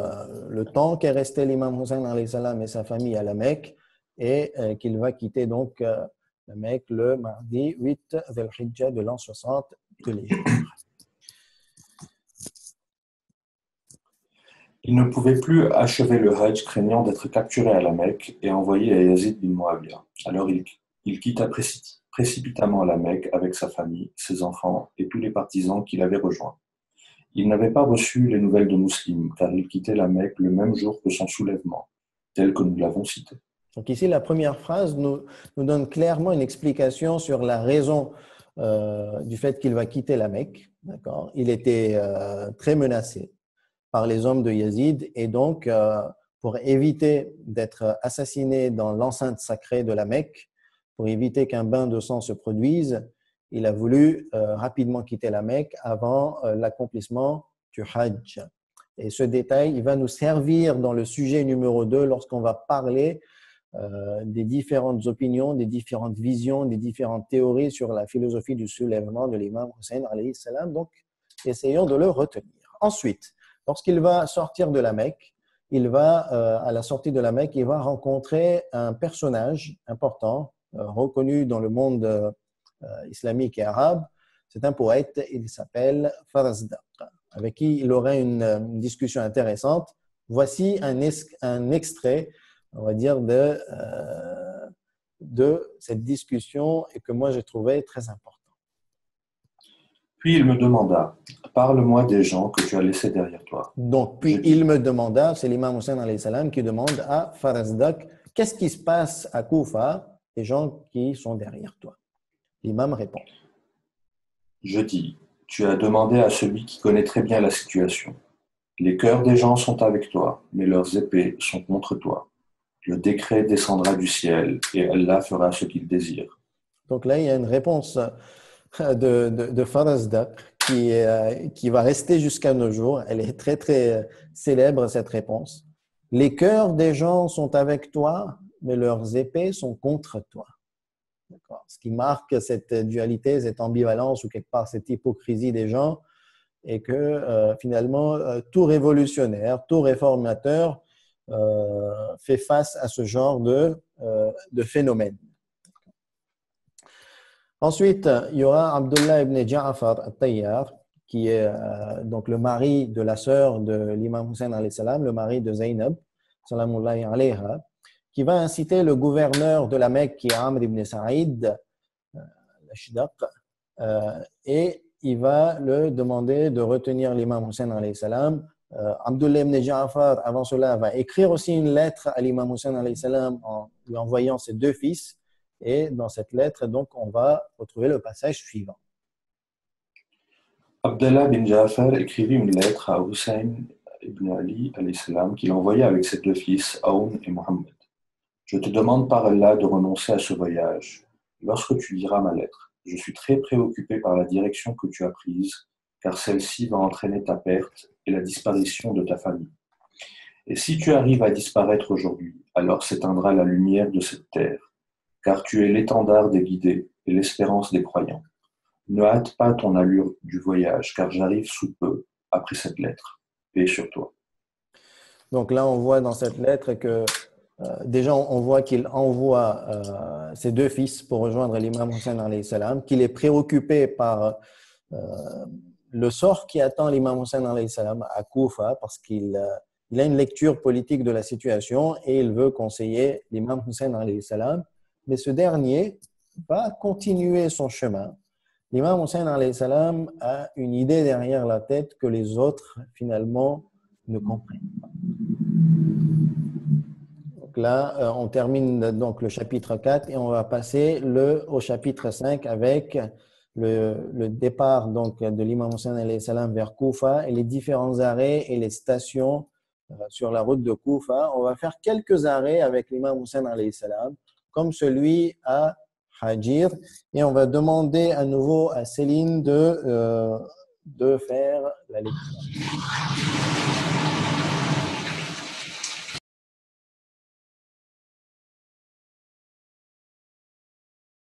le temps qu'est resté l'imam Hussein alayhi salam et sa famille à la Mecque et qu'il va quitter donc la Mecque le mardi 8 Dhul-Hijjah de l'an 60 de l'Hégire. Il ne pouvait plus achever le Hajj craignant d'être capturé à la Mecque et envoyé à Yazid bin Muawiyah. Alors il quitta précipitamment la Mecque avec sa famille, ses enfants et tous les partisans qu'il avait rejoints. Il n'avait pas reçu les nouvelles de Muslim car il quittait la Mecque le même jour que son soulèvement, tel que nous l'avons cité. Donc ici, la première phrase nous donne clairement une explication sur la raison du fait qu'il va quitter la Mecque. D'accord ? Il était très menacé par les hommes de Yazid et donc pour éviter d'être assassiné dans l'enceinte sacrée de la Mecque, pour éviter qu'un bain de sang se produise, il a voulu rapidement quitter la Mecque avant l'accomplissement du Hajj. Et ce détail, il va nous servir dans le sujet numéro 2 lorsqu'on va parler des différentes opinions, des différentes visions, des différentes théories sur la philosophie du soulèvement de l'imam Hussein alayhi salam. Donc, essayons de le retenir. Ensuite, lorsqu'il va sortir de la Mecque, il va, à la sortie de la Mecque, il va rencontrer un personnage important, reconnu dans le monde islamique et arabe. C'est un poète, il s'appelle Farazdaq, avec qui il aurait une discussion intéressante. Voici un extrait, on va dire, de cette discussion et que moi j'ai trouvé très important. Puis il me demanda, parle-moi des gens que tu as laissés derrière toi. Donc, puis il me demanda, c'est l'imam Hussein alayhi salam qui demande à Farazdak, qu'est-ce qui se passe à Koufa, les gens qui sont derrière toi? L'imam répond. Je dis, tu as demandé à celui qui connaît très bien la situation. Les cœurs des gens sont avec toi, mais leurs épées sont contre toi. Le décret descendra du ciel et Allah fera ce qu'il désire. Donc là, il y a une réponse de Farazdak qui va rester jusqu'à nos jours. Elle est très, très célèbre, cette réponse. Les cœurs des gens sont avec toi, mais leurs épées sont contre toi. D'accord. Ce qui marque cette dualité, cette ambivalence ou quelque part cette hypocrisie des gens est que finalement, tout révolutionnaire, tout réformateur fait face à ce genre de phénomène. Ensuite, il y aura Abdullah ibn Ja'far al-Tayyar, qui est donc le mari de la sœur de l'imam Hussein alayhi salam, le mari de Zaynab, salamullahi alayha, qui va inciter le gouverneur de la Mecque, qui est Amr ibn Sa'id, l'Ashdaq, et il va le demander de retenir l'imam Hussein alayhi salam. Abdullah ibn Ja'far, avant cela, va écrire aussi une lettre à l'imam Hussein alayhi salam en lui envoyant ses deux fils. Et dans cette lettre, donc, on va retrouver le passage suivant. Abdallah bin Ja'far écrivit une lettre à Hussein ibn Ali qu'il envoya avec ses deux fils, Aoun et Mohammed. Je te demande par Allah de renoncer à ce voyage. Lorsque tu liras ma lettre, je suis très préoccupé par la direction que tu as prise, car celle-ci va entraîner ta perte et la disparition de ta famille. Et si tu arrives à disparaître aujourd'hui, alors s'éteindra la lumière de cette terre, car tu es l'étendard des guidés et l'espérance des croyants. Ne hâte pas ton allure du voyage, car j'arrive sous peu après cette lettre. Paix sur toi. Donc là, on voit dans cette lettre que déjà, on voit qu'il envoie ses deux fils pour rejoindre l'imam Hussein alayhi salam, qu'il est préoccupé par le sort qui attend l'imam Hussein alayhi salam à Koufa, parce qu'il a une lecture politique de la situation et il veut conseiller l'imam Hussein alayhi salam. Mais ce dernier va continuer son chemin. L'imam Hussein alayhi salam a une idée derrière la tête que les autres, finalement, ne comprennent pas. Donc là, on termine donc le chapitre 4 et on va passer au chapitre 5 avec le départ donc, de l'imam Hussein alayhi salam vers Koufa et les différents arrêts et les stations sur la route de Koufa. On va faire quelques arrêts avec l'imam Hussein alayhi salam, comme celui à Hajir. Et on va demander à nouveau à Céline de faire la lecture.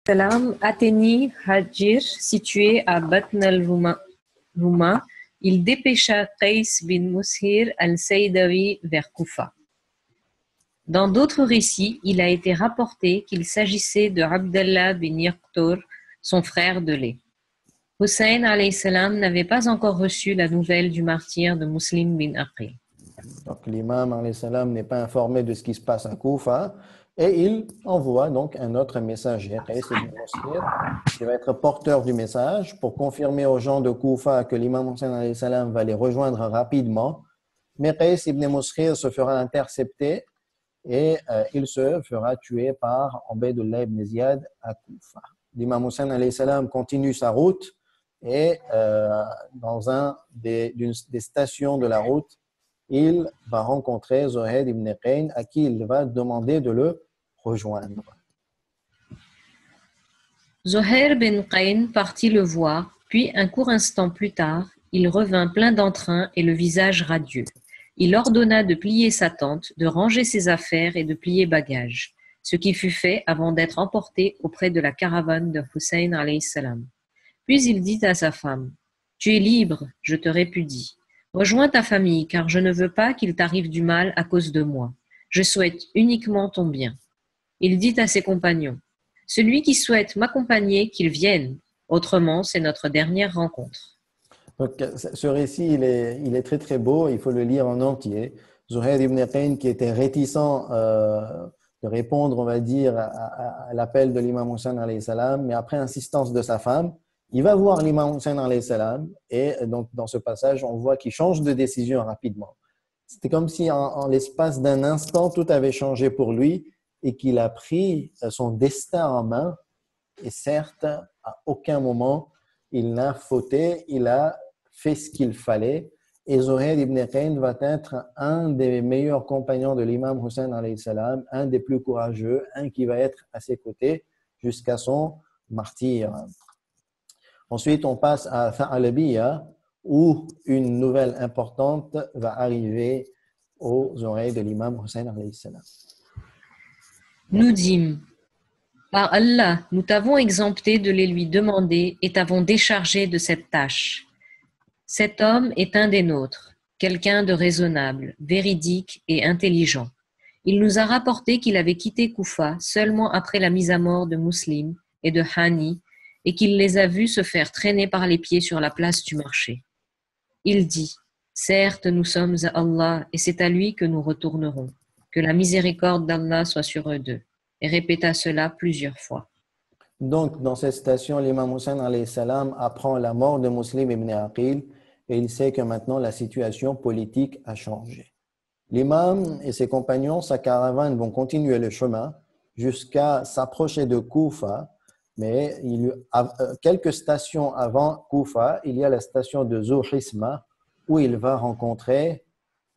Salam atteignit Hajir, situé à Batn al-Rouma. Il dépêcha Qais bin Mushir al-Saydawi vers Koufa. Dans d'autres récits, il a été rapporté qu'il s'agissait de Abdallah bin Yaqtur, son frère de lait. Hussein alayhi salam n'avait pas encore reçu la nouvelle du martyre de Muslim bin Aqil. Donc l'imam alayhi salam n'est pas informé de ce qui se passe à Koufa et il envoie donc un autre messager, Qais ibn Mushir, qui va être porteur du message pour confirmer aux gens de Koufa que l'imam Hussein alayhi salam va les rejoindre rapidement. Mais Qais ibn Mushir se fera intercepter et il se fera tuer par Ubaydullah ibn Ziyad à Koufa. L'imam Hussein alayhi salam continue sa route et dans des stations de la route, il va rencontrer Zohair ibn Qayn à qui il va demander de le rejoindre. Zohair bin Qayn partit le voir, puis un court instant plus tard, il revint plein d'entrain et le visage radieux. Il ordonna de plier sa tente, de ranger ses affaires et de plier bagages, ce qui fut fait avant d'être emporté auprès de la caravane de Hussein alayhi salam. Puis il dit à sa femme, « Tu es libre, je te répudie. » Rejoins ta famille, car je ne veux pas qu'il t'arrive du mal à cause de moi. Je souhaite uniquement ton bien. Il dit à ses compagnons, celui qui souhaite m'accompagner, qu'il vienne. Autrement, c'est notre dernière rencontre. Donc, ce récit, il est très très beau, il faut le lire en entier. Zuhair ibn Qayn, qui était réticent de répondre, on va dire, à l'appel de l'imam Hussein alayhi salam, mais après insistance de sa femme, il va voir l'imam Hussein alayhi salam, et donc dans ce passage, on voit qu'il change de décision rapidement. C'était comme si en l'espace d'un instant, tout avait changé pour lui et qu'il a pris son destin en main. Et certes, à aucun moment, il n'a fauté, il a fait ce qu'il fallait. Et Zuhair ibn Qayn va être un des meilleurs compagnons de l'imam Hussein alayhi salam, un des plus courageux, un qui va être à ses côtés jusqu'à son martyre. Ensuite, on passe à Tha'alabiya, où une nouvelle importante va arriver aux oreilles de l'imam Hussein alayhi salam. Nous dîmes, par Allah, nous t'avons exempté de les lui demander et t'avons déchargé de cette tâche. Cet homme est un des nôtres, quelqu'un de raisonnable, véridique et intelligent. Il nous a rapporté qu'il avait quitté Koufa seulement après la mise à mort de Muslim et de Hani et qu'il les a vus se faire traîner par les pieds sur la place du marché. Il dit, certes, nous sommes à Allah et c'est à lui que nous retournerons. Que la miséricorde d'Allah soit sur eux deux. Et répéta cela plusieurs fois. Donc, dans cette citation, l'imam Hussein alayhi salam apprend la mort de Muslim ibn Aqil et il sait que maintenant la situation politique a changé. L'imam et ses compagnons, sa caravane, vont continuer le chemin jusqu'à s'approcher de Koufa, mais quelques stations avant Koufa, il y a la station de Zuhisma où il va rencontrer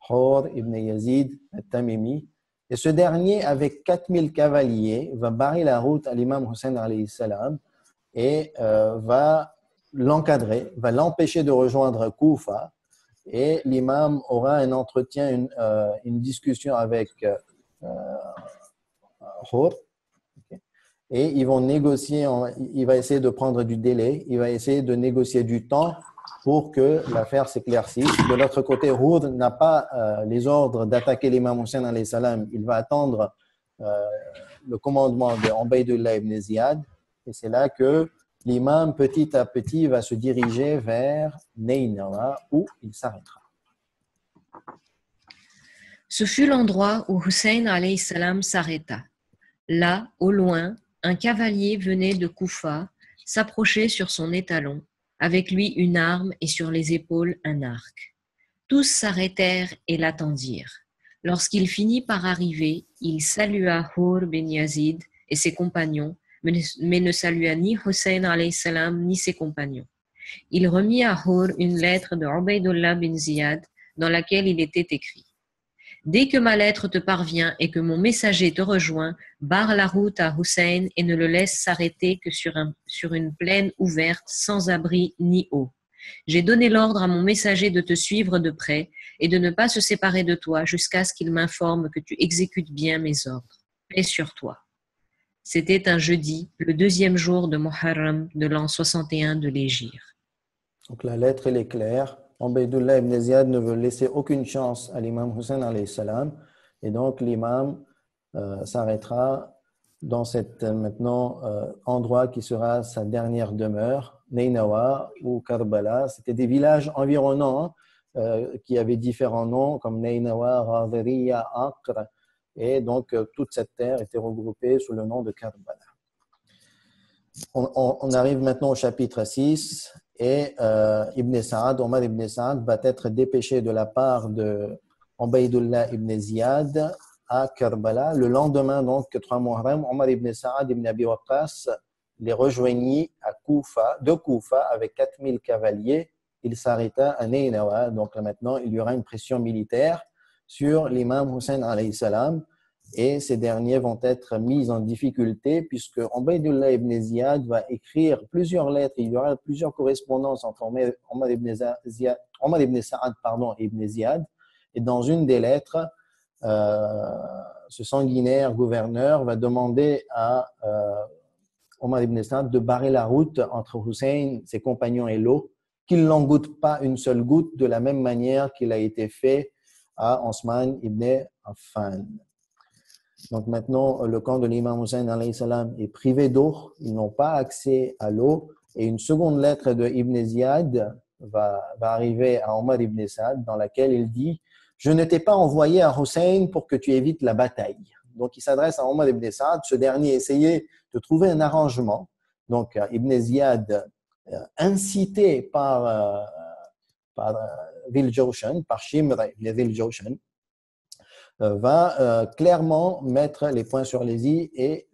Hur ibn Yazid al-Tamimi. Et ce dernier, avec 4000 cavaliers, va barrer la route à l'imam Hussein alayhi salam et va l'encadrer, va l'empêcher de rejoindre Koufa. Et l'imam aura un entretien, une discussion avec Hur. Et ils vont négocier, il va essayer de prendre du délai, il va essayer de négocier du temps pour que l'affaire s'éclaircisse. De l'autre côté, Hur n'a pas les ordres d'attaquer l'imam Hussein alayhi salam. Il va attendre le commandement de Ubaydullah ibn Ziyad. Et c'est là que l'imam, petit à petit, va se diriger vers Naynawa où il s'arrêtera. Ce fut l'endroit où Hussein alayhi salam s'arrêta. Là, au loin, un cavalier venait de Koufa, s'approchait sur son étalon, avec lui une arme et sur les épaules un arc. Tous s'arrêtèrent et l'attendirent. Lorsqu'il finit par arriver, il salua Hur bin Yazid et ses compagnons, mais ne salua ni Hussein alayhi salam ni ses compagnons. Il remit à Hur une lettre de Ubaydullah bin Ziyad dans laquelle il était écrit: dès que ma lettre te parvient et que mon messager te rejoint, barre la route à Hussein et ne le laisse s'arrêter que sur une plaine ouverte, sans abri ni eau. J'ai donné l'ordre à mon messager de te suivre de près et de ne pas se séparer de toi jusqu'à ce qu'il m'informe que tu exécutes bien mes ordres. Paix sur toi. C'était un jeudi, le 2e jour de Muharram de l'an 61 de l'Hégire. Donc la lettre, elle est claire. Ubaydullah ibn Ziyad ne veut laisser aucune chance à l'imam Hussein alayhi salam. Et donc l'imam s'arrêtera dans cet endroit qui sera sa dernière demeure, Naynawa ou Karbala. C'était des villages environnants qui avaient différents noms comme Naynawa, Ghadiriya, Aqr. Et donc toute cette terre était regroupée sous le nom de Karbala. On arrive maintenant au chapitre 6 et Ibn Sa'ad, Omar ibn Sa'ad va être dépêché de la part de Ubaydullah ibn Ziyad à Karbala. Le lendemain, donc, 3 Muharram, Omar ibn Sa'ad ibn Abi Waqqas les rejoignit de Koufa avec 4000 cavaliers. Il s'arrêta à Naynawa. Donc là, maintenant, il y aura une pression militaire sur l'imam Hussein alayhi salam. Et ces derniers vont être mis en difficulté puisque Ubaydullah ibn Ziyad va écrire plusieurs lettres. Il y aura plusieurs correspondances entre Omar ibn Sa'ad et ibn Ziyad. Et dans une des lettres, ce sanguinaire gouverneur va demander à Omar ibn Sa'ad de barrer la route entre Hussein, ses compagnons et l'eau, qu'il n'en goûte pas une seule goutte de la même manière qu'il a été fait à Osman ibn Affan. Donc maintenant, le camp de l'imam Hussein alayhi salam est privé d'eau, ils n'ont pas accès à l'eau, et une seconde lettre de Ibn Ziyad va arriver à Omar ibn Saad dans laquelle il dit « Je ne t'ai pas envoyé à Hussein pour que tu évites la bataille ». Donc il s'adresse à Omar ibn Saad, ce dernier essayait de trouver un arrangement. Donc Ibn Ziyad, incité par Dhil Jawshan, par Shimr ibn Dhil Jawshan, va clairement mettre les points sur les i et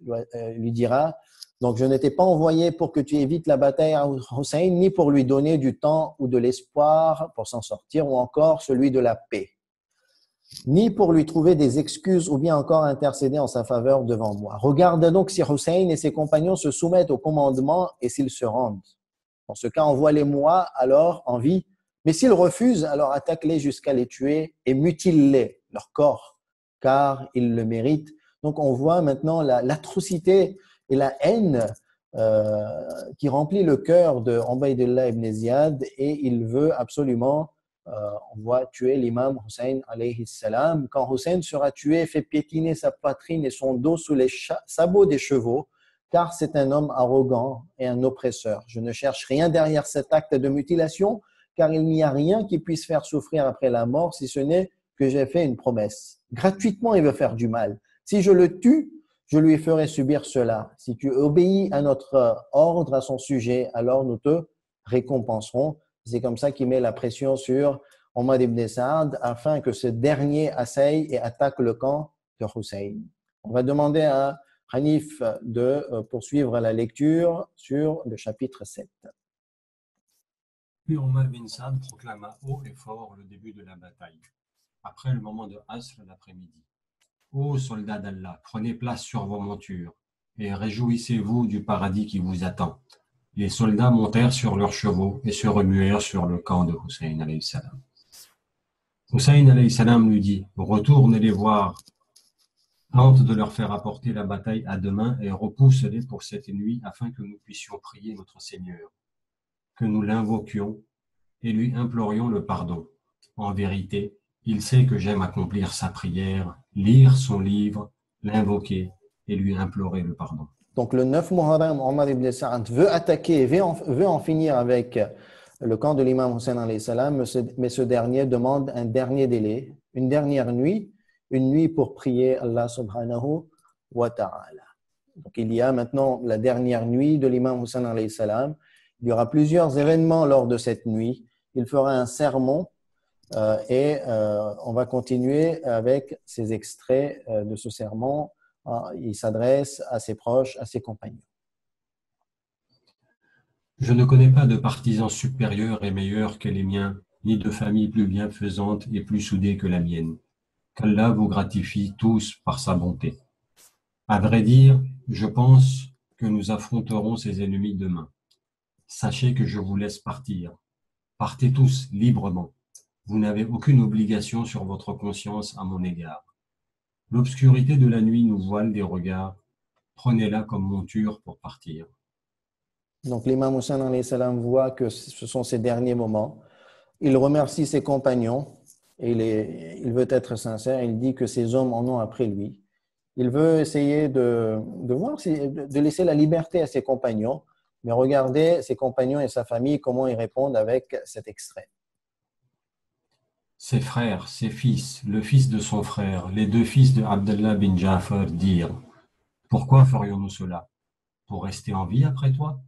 lui dira donc je ne t'ai pas envoyé pour que tu évites la bataille à Hussein ni pour lui donner du temps ou de l'espoir pour s'en sortir ou encore celui de la paix, ni pour lui trouver des excuses ou bien encore intercéder en sa faveur devant moi. Regarde donc si Hussein et ses compagnons se soumettent au commandement et s'ils se rendent. Dans ce cas, envoie-les-moi alors en vie, mais s'ils refusent, alors attaque-les jusqu'à les tuer et mutile-les, leur corps, car ils le méritent. Donc on voit maintenant l'atrocité et la haine qui remplit le cœur de Ubaydullah ibn Ziyad, et il veut absolument, on voit, tuer l'imam Hussein alayhi salam. Quand Hussein sera tué, fait piétiner sa poitrine et son dos sous les sabots des chevaux, car c'est un homme arrogant et un oppresseur. Je ne cherche rien derrière cet acte de mutilation, car il n'y a rien qui puisse faire souffrir après la mort, si ce n'est que j'ai fait une promesse. Gratuitement, il veut faire du mal. Si je le tue, je lui ferai subir cela. Si tu obéis à notre ordre, à son sujet, alors nous te récompenserons. C'est comme ça qu'il met la pression sur Omar ibn Saad afin que ce dernier assaille et attaque le camp de Hussein. On va demander à Hanif de poursuivre la lecture sur le chapitre 7. Puis Omar bin Saad proclama haut et fort le début de la bataille, après le moment de Asr l'après-midi. Ô soldats d'Allah, prenez place sur vos montures et réjouissez-vous du paradis qui vous attend. Les soldats montèrent sur leurs chevaux et se remuèrent sur le camp de Hussein alayhi salam. Hussein alayhi salam lui dit, retourne les voir, tente de leur faire apporter la bataille à demain et repousse-les pour cette nuit afin que nous puissions prier notre Seigneur, que nous l'invoquions et lui implorions le pardon. En vérité, il sait que j'aime accomplir sa prière, lire son livre, l'invoquer et lui implorer le pardon. Donc le 9 Muharram, Omar ibn Saad veut attaquer, veut en finir avec le camp de l'imam Hussein alayhi salam, mais ce dernier demande un dernier délai, une dernière nuit, une nuit pour prier Allah subhanahu wa ta'ala. Donc il y a maintenant la dernière nuit de l'imam Hussein alayhi salam. Il y aura plusieurs événements lors de cette nuit. Il fera un sermon et on va continuer avec ces extraits de ce sermon. Il s'adresse à ses proches, à ses compagnons. Je ne connais pas de partisans supérieurs et meilleurs que les miens, ni de famille plus bienfaisante et plus soudée que la mienne. Qu'Allah vous gratifie tous par sa bonté. À vrai dire, je pense que nous affronterons ces ennemis demain. Sachez que je vous laisse partir. Partez tous librement. Vous n'avez aucune obligation sur votre conscience à mon égard. L'obscurité de la nuit nous voile des regards. Prenez-la comme monture pour partir. Donc l'imam Hussein alayhi salam voit que ce sont ses derniers moments. Il remercie ses compagnons et il veut être sincère. Il dit que ces hommes en ont après lui. Il veut essayer de voir, de laisser la liberté à ses compagnons, mais regardez ses compagnons et sa famille, comment ils répondent avec cet extrait. Ses frères, ses fils, le fils de son frère, les deux fils de Abdallah bin Ja'far dirent « Pourquoi ferions-nous cela? Pour rester en vie après toi?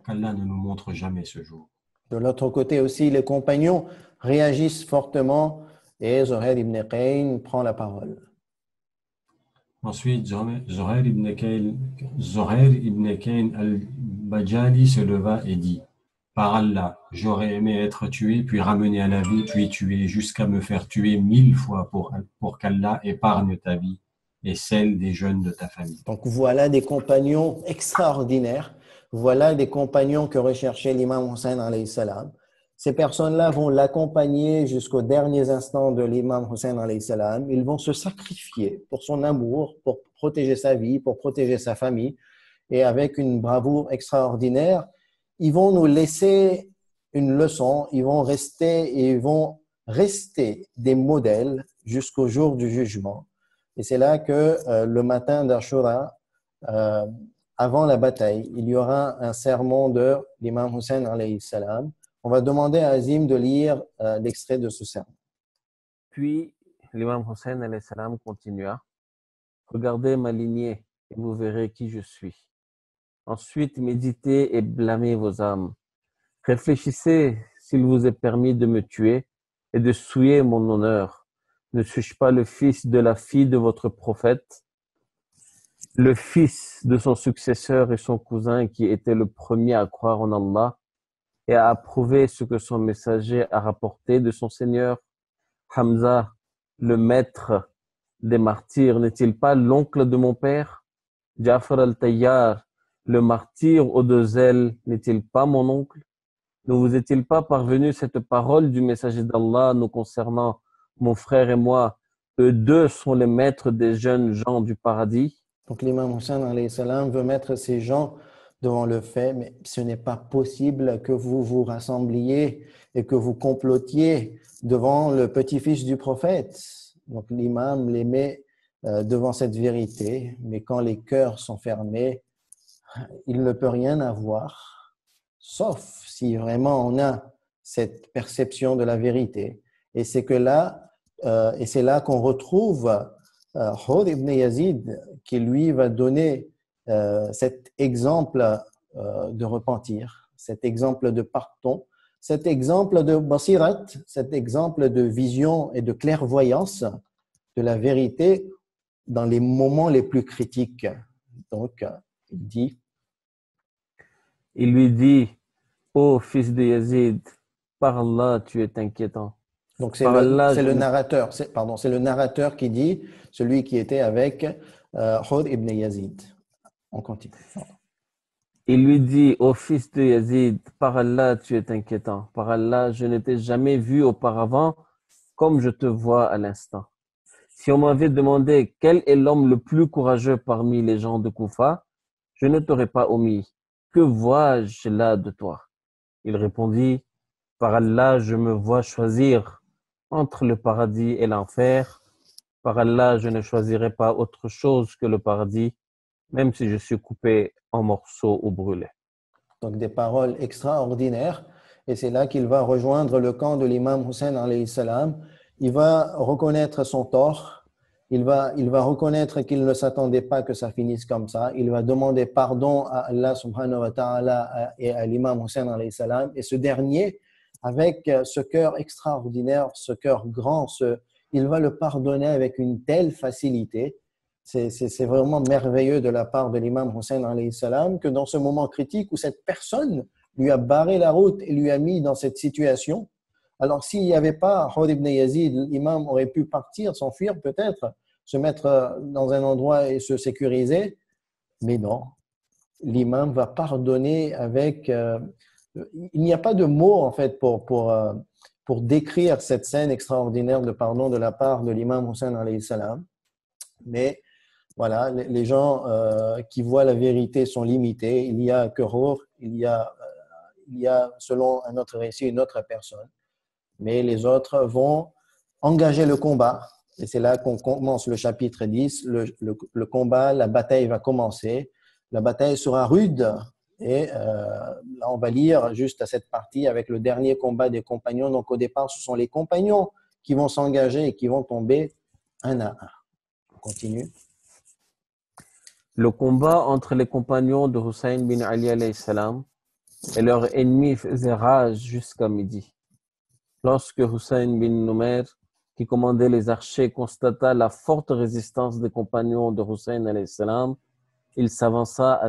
Qu'Allah ne nous montre jamais ce jour. » De l'autre côté aussi, les compagnons réagissent fortement et Zuhair ibn Qayn prend la parole. Ensuite, Zuhair ibn Qayn al-Bajali se leva et dit « Par Allah, j'aurais aimé être tué, puis ramené à la vie, puis tué, jusqu'à me faire tuer 1000 fois pour qu'Allah épargne ta vie et celle des jeunes de ta famille. » Donc voilà des compagnons extraordinaires. Voilà des compagnons que recherchait l'imam Hussein alayhi salam. Ces personnes-là vont l'accompagner jusqu'aux derniers instants de l'imam Hussein alayhi salam. Ils vont se sacrifier pour son amour, pour protéger sa vie, pour protéger sa famille. Et avec une bravoure extraordinaire, ils vont nous laisser une leçon, ils vont rester des modèles jusqu'au jour du jugement. Et c'est là que le matin d'Ashura, avant la bataille, il y aura un sermon de l'imam Hussein alayhi salam. On va demander à Azim de lire l'extrait de ce sermon. Puis l'imam Hussein alayhi salam continua. Regardez ma lignée et vous verrez qui je suis. Ensuite, méditez et blâmez vos âmes. Réfléchissez s'il vous est permis de me tuer et de souiller mon honneur. Ne suis-je pas le fils de la fille de votre prophète, le fils de son successeur et son cousin qui était le premier à croire en Allah et à approuver ce que son messager a rapporté de son Seigneur? Hamza, le maître des martyrs, n'est-il pas l'oncle de mon père? Ja'far al-Tayyar, le martyr aux deux ailes, n'est-il pas mon oncle? Ne vous est-il pas parvenu cette parole du messager d'Allah nous concernant, mon frère et moi? Eux deux sont les maîtres des jeunes gens du paradis. Donc l'imam Hussein alayhi salam veut mettre ces gens devant le fait, mais ce n'est pas possible que vous vous rassembliez et que vous complotiez devant le petit-fils du prophète. Donc l'imam les met devant cette vérité, mais quand les cœurs sont fermés, il ne peut rien avoir, sauf si vraiment on a cette perception de la vérité. Et c'est là qu'on retrouve Hud ibn Yazid qui lui va donner cet exemple de repentir, cet exemple de pardon, cet exemple de basirat, cet exemple de vision et de clairvoyance de la vérité dans les moments les plus critiques. Donc, il lui dit, ô fils de Yazid, par Allah, tu es inquiétant. Donc c'est le narrateur qui dit, celui qui était avec Hud ibn Yazid. On continue. Il lui dit, ô fils de Yazid, par Allah, tu es inquiétant. Par Allah, je ne t'ai jamais vu auparavant comme je te vois à l'instant. Si on m'avait demandé quel est l'homme le plus courageux parmi les gens de Koufa, je ne t'aurais pas omis. Que vois-je là de toi? Il répondit, par Allah, je me vois choisir entre le paradis et l'enfer. Par Allah, je ne choisirai pas autre chose que le paradis, même si je suis coupé en morceaux ou brûlé. Donc des paroles extraordinaires. Et c'est là qu'il va rejoindre le camp de l'imam Hussein alayhi salam. Il va reconnaître son tort. Il va reconnaître qu'il ne s'attendait pas que ça finisse comme ça. Il va demander pardon à Allah subhanahu wa ta'ala et à l'imam Hussein alayhi salam. Et ce dernier, avec ce cœur extraordinaire, ce cœur grand, il va le pardonner avec une telle facilité. C'est vraiment merveilleux de la part de l'imam Hussein alayhi salam que dans ce moment critique où cette personne lui a barré la route et lui a mis dans cette situation, alors s'il n'y avait pas Hud ibn Yazid, l'imam aurait pu partir, s'enfuir peut-être, se mettre dans un endroit et se sécuriser, mais non, l'imam va pardonner avec… il n'y a pas de mots en fait pour décrire cette scène extraordinaire de pardon de la part de l'imam Hussein alayhi salam, mais voilà, les gens qui voient la vérité sont limités. Il y a Kurur, il y a selon un autre récit une autre personne, mais les autres vont engager le combat. Et c'est là qu'on commence le chapitre 10. Le combat, la bataille va commencer. La bataille sera rude. Et là, on va lire juste à cette partie avec le dernier combat des compagnons. Donc au départ, ce sont les compagnons qui vont s'engager et qui vont tomber un à un. On continue. Le combat entre les compagnons de Hussein bin Ali alayhi salam et leurs ennemis faisait rage jusqu'à midi. Lorsque Hussein bin Numair, qui commandait les archers, constata la forte résistance des compagnons de Hussein alayhi salam, il s'avança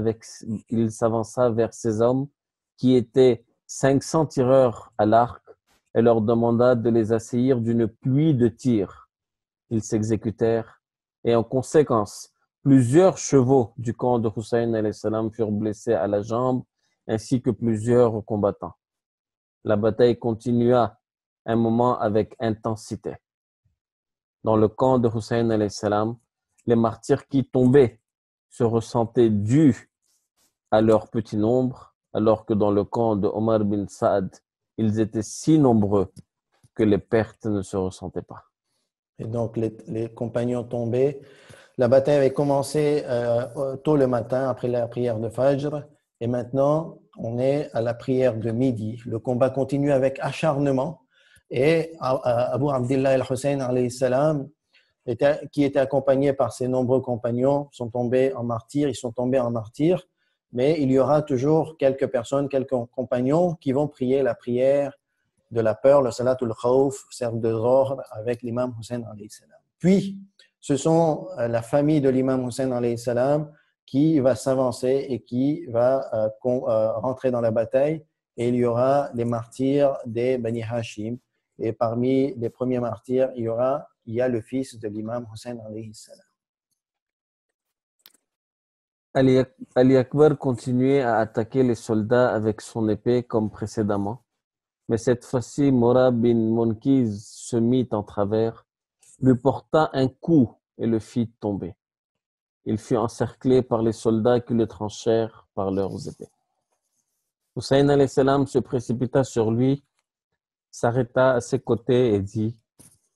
vers ces hommes qui étaient 500 tireurs à l'arc et leur demanda de les assaillir d'une pluie de tirs. Ils s'exécutèrent et en conséquence, plusieurs chevaux du camp de Hussein alayhi salam furent blessés à la jambe ainsi que plusieurs combattants. La bataille continua un moment avec intensité. Dans le camp de Hussein alayhi salam, les martyrs qui tombaient se ressentaient dus à leur petit nombre, alors que dans le camp de Omar bin Saad ils étaient si nombreux que les pertes ne se ressentaient pas. Et donc, les compagnons tombaient. La bataille avait commencé tôt le matin, après la prière de Fajr. Et maintenant, on est à la prière de midi. Le combat continue avec acharnement. Et Abu Abdillah al-Hussein, alayhi salam, qui était accompagné par ses nombreux compagnons, sont tombés en martyrs. Ils sont tombés en martyrs. Mais il y aura toujours quelques personnes, quelques compagnons qui vont prier la prière de la peur, le salatul khawf, serve de Zohr avec l'imam Hussein alayhi salam. Puis, ce sont la famille de l'imam Hussein alayhi salam qui va s'avancer et qui va rentrer dans la bataille. Et il y aura les martyrs des Bani Hashim. Et parmi les premiers martyrs, il y a le fils de l'imam Hussein alayhi salam. Ali Akbar continuait à attaquer les soldats avec son épée comme précédemment. Mais cette fois-ci, Mora bin Monkiz se mit en travers, lui porta un coup et le fit tomber. Il fut encerclé par les soldats qui le tranchèrent par leurs épées. Hussein alayhi salam se précipita sur lui, s'arrêta à ses côtés et dit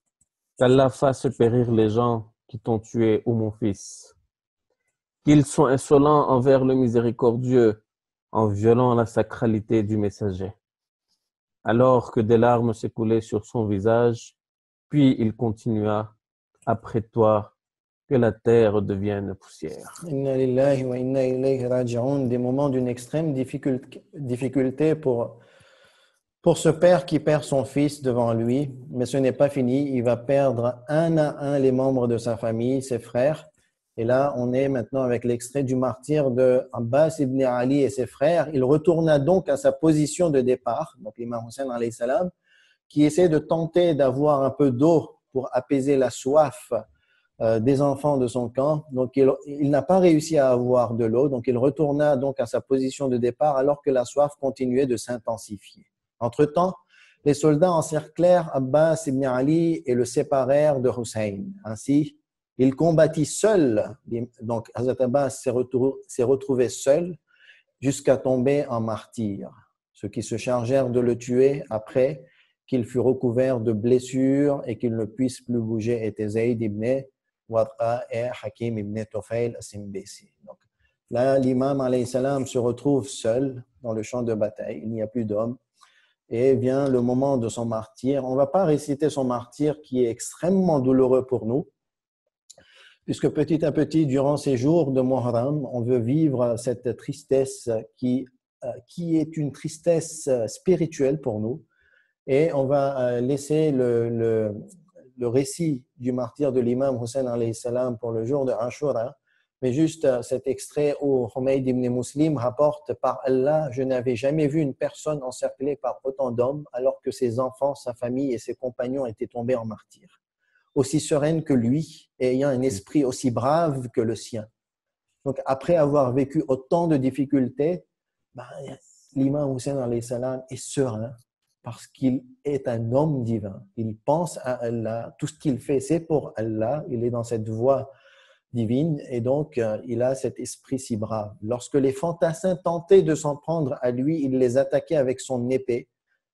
« Qu'Allah fasse périr les gens qui t'ont tué, ô mon fils. Qu'ils sont insolents envers le miséricordieux en violant la sacralité du messager. » Alors que des larmes s'écoulaient sur son visage, puis il continua, « Après toi, que la terre devienne poussière. » Inna lillahi wa inna ilayhi raji'un, des moments d'une extrême difficulté pour ce père qui perd son fils devant lui, mais ce n'est pas fini, il va perdre un à un les membres de sa famille, ses frères. Et là, on est maintenant avec l'extrait du martyr de Abbas ibn Ali et ses frères. Il retourna donc à sa position de départ, donc l'imam Hussein alayhi salam, qui essaie de tenter d'avoir un peu d'eau pour apaiser la soif des enfants de son camp. Donc, il n'a pas réussi à avoir de l'eau. Donc, il retourna donc à sa position de départ alors que la soif continuait de s'intensifier. Entre-temps, les soldats encerclèrent Abbas ibn Ali et le séparèrent de Hussein. Ainsi, il combattit seul. Donc, Hazrat Abbas s'est retrouvé seul jusqu'à tomber en martyr. Ceux qui se chargèrent de le tuer après qu'il fut recouvert de blessures et qu'il ne puisse plus bouger étaient Zayd ibn Wadqa et Hakim ibn Tufayl as-Simbisi. Donc, là, l'imam alayhi salam se retrouve seul dans le champ de bataille. Il n'y a plus d'hommes. Et vient le moment de son martyr. On ne va pas réciter son martyr qui est extrêmement douloureux pour nous, puisque petit à petit, durant ces jours de Muharram, on veut vivre cette tristesse qui est une tristesse spirituelle pour nous. Et on va laisser le récit du martyr de l'imam Hussein alayhi salam pour le jour de Ashura. Mais juste cet extrait où Humayd ibn Muslim rapporte « Par Allah, je n'avais jamais vu une personne encerclée par autant d'hommes alors que ses enfants, sa famille et ses compagnons étaient tombés en martyr. Aussi sereine que lui et ayant un esprit aussi brave que le sien. » Donc après avoir vécu autant de difficultés, l'imam Hussein alayhi salam est serein parce qu'il est un homme divin. Il pense à Allah, tout ce qu'il fait c'est pour Allah, il est dans cette voie divine et donc il a cet esprit si brave. Lorsque les fantassins tentaient de s'en prendre à lui, il les attaquait avec son épée.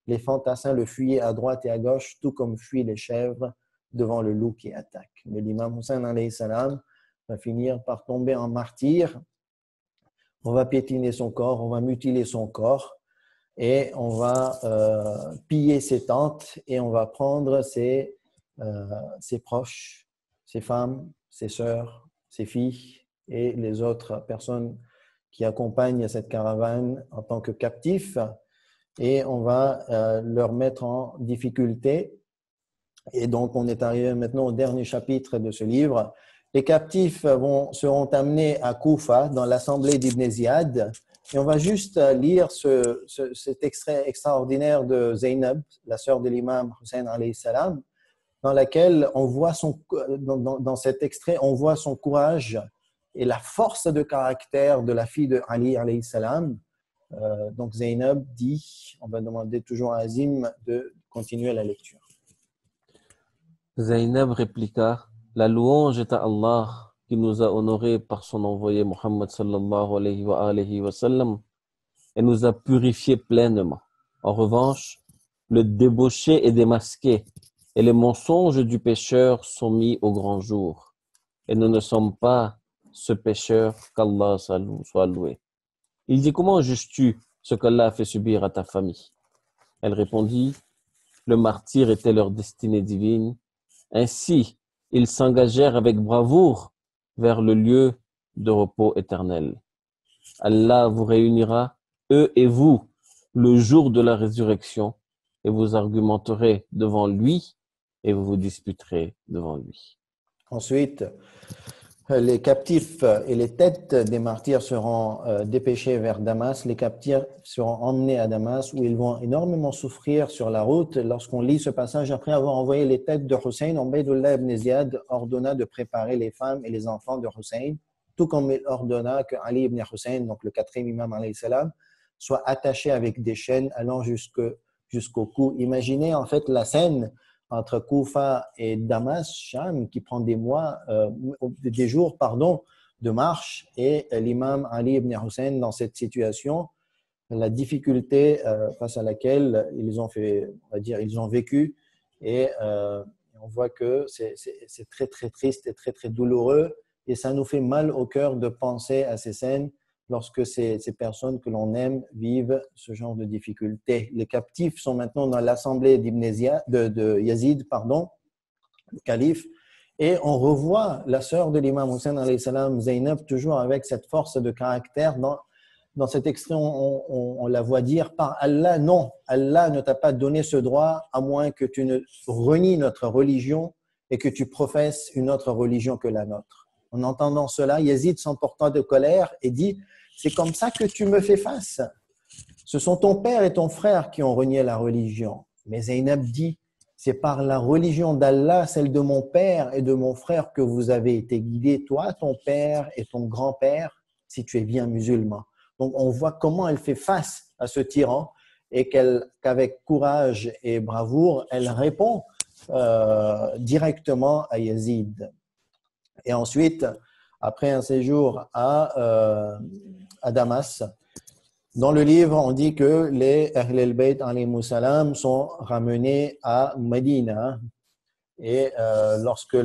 Les fantassins le fuyaient à droite et à gauche, tout comme fuient les chèvres devant le loup qui attaque. Mais l'imam Hussein alayhi salam va finir par tomber en martyr. On va piétiner son corps, on va mutiler son corps et on va piller ses tentes et on va prendre ses proches, ses femmes, ses sœurs, ses filles et les autres personnes qui accompagnent cette caravane en tant que captifs et on va leur mettre en difficulté. Et donc, on est arrivé maintenant au dernier chapitre de ce livre. Les captifs seront amenés à Koufa, dans l'assemblée d'Ibn Ziyad. Et on va juste lire cet extrait extraordinaire de Zainab, la sœur de l'imam Hussein alayhi salam, dans laquelle on voit dans cet extrait, on voit son courage et la force de caractère de la fille de Ali alayhi salam. Donc Zainab dit, on va demander toujours à Azim de continuer la lecture. Zainab répliqua, « La louange est à Allah qui nous a honorés par son envoyé Muhammad sallallahu alayhi wa sallam et nous a purifiés pleinement. En revanche, le débauché est démasqué et les mensonges du pécheur sont mis au grand jour. Et nous ne sommes pas ce pécheur, qu'Allah soit loué. Il dit, comment juges-tu ce qu'Allah a fait subir à ta famille? Elle répondit, le martyr était leur destinée divine. Ainsi, ils s'engagèrent avec bravoure vers le lieu de repos éternel. Allah vous réunira, eux et vous, le jour de la résurrection, et vous argumenterez devant lui, et vous vous disputerez devant lui. Ensuite, les captifs et les têtes des martyrs seront dépêchés vers Damas. Les captifs seront emmenés à Damas où ils vont énormément souffrir sur la route. Lorsqu'on lit ce passage, après avoir envoyé les têtes de Hussein, Ubaydullah ibn Ziyad ordonna de préparer les femmes et les enfants de Hussein, tout comme il ordonna que Ali ibn Hussein, donc le quatrième imam alayhi salam, soit attaché avec des chaînes allant jusqu'au cou. Imaginez en fait la scène entre Koufa et Damas, Sham, qui prend des jours, de marche, et l'imam Ali ibn Hussein dans cette situation, la difficulté face à laquelle ils ont vécu, et on voit que c'est très très triste et très très douloureux, et ça nous fait mal au cœur de penser à ces scènes lorsque ces personnes que l'on aime vivent ce genre de difficultés. Les captifs sont maintenant dans l'assemblée de Yazid, le calife, et on revoit la sœur de l'imam Hussein, alayhi salam, Zainab, toujours avec cette force de caractère. Dans cet extrait, on la voit dire par Allah, non, Allah ne t'a pas donné ce droit à moins que tu ne renies notre religion et que tu professes une autre religion que la nôtre. En entendant cela, Yazid s'emportant de colère et dit, c'est comme ça que tu me fais face. Ce sont ton père et ton frère qui ont renié la religion. Mais Zainab dit, c'est par la religion d'Allah, celle de mon père et de mon frère, que vous avez été guidés, toi, ton père et ton grand-père, si tu es bien musulman. Donc, on voit comment elle fait face à ce tyran et qu'avec courage et bravoure, elle répond directement à Yazid. Et ensuite, après un séjour à Damas, dans le livre, on dit que les Ahl al-Bayt alayhimus salam sont ramenés à Médina. Et lorsque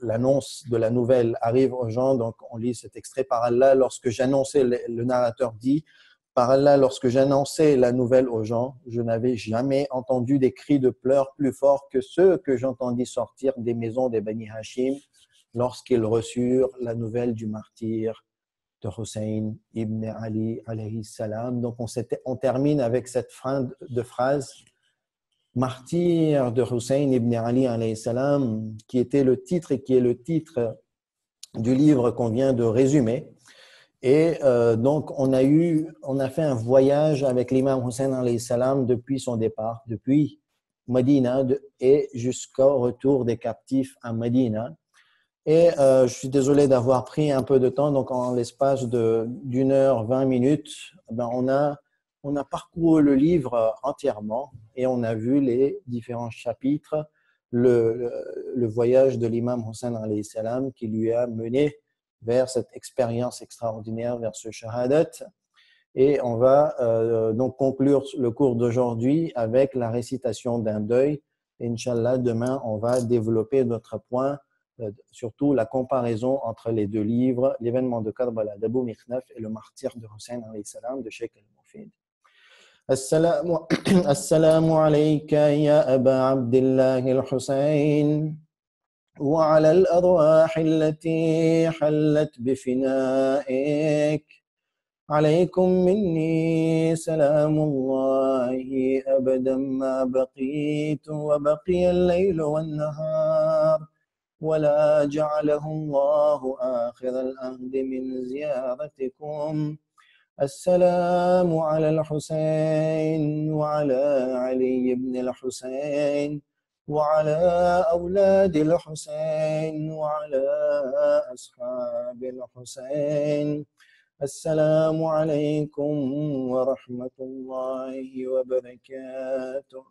l'annonce de la nouvelle arrive aux gens, donc on lit cet extrait, par Allah, lorsque j'annonçais, le narrateur dit, par Allah, lorsque j'annonçais la nouvelle aux gens, je n'avais jamais entendu des cris de pleurs plus forts que ceux que j'entendis sortir des maisons des Bani Hashim lorsqu'ils reçurent la nouvelle du martyr de Hussein ibn Ali alayhi salam. Donc on termine avec cette fin de phrase, martyr de Hussein ibn Ali alayhi salam, qui était le titre et qui est le titre du livre qu'on vient de résumer. Et donc on a fait un voyage avec l'imam Hussein alayhi salam depuis son départ, depuis Médina et jusqu'au retour des captifs à Médina. Et je suis désolé d'avoir pris un peu de temps, donc en l'espace d'1 heure 20 minutes, on a parcouru le livre entièrement et on a vu les différents chapitres, le voyage de l'imam Hussein alayhi salam qui lui a mené vers cette expérience extraordinaire, vers ce shahadat. Et on va donc conclure le cours d'aujourd'hui avec la récitation d'un deuil. Et Inch'Allah, demain, on va développer notre point, surtout la comparaison entre les deux livres, l'événement de Karbala d'Abu Mikhnaf et le martyr de Hussein alayhi salam de Sheikh al-Mufid. Assalamu alayka ya Aba Abdillah al-Hussein وعلى الأرواح التي حلت بفنائك عليكم مني سلام الله أبدا ما بقيت وبقي الليل والنهار ولا جعله الله آخر الأهد من زيارتكم السلام على الحسين وعلى علي بن الحسين وعلى أولاد الحسين وعلى أصحاب الحسين السلام عليكم ورحمة الله وبركاته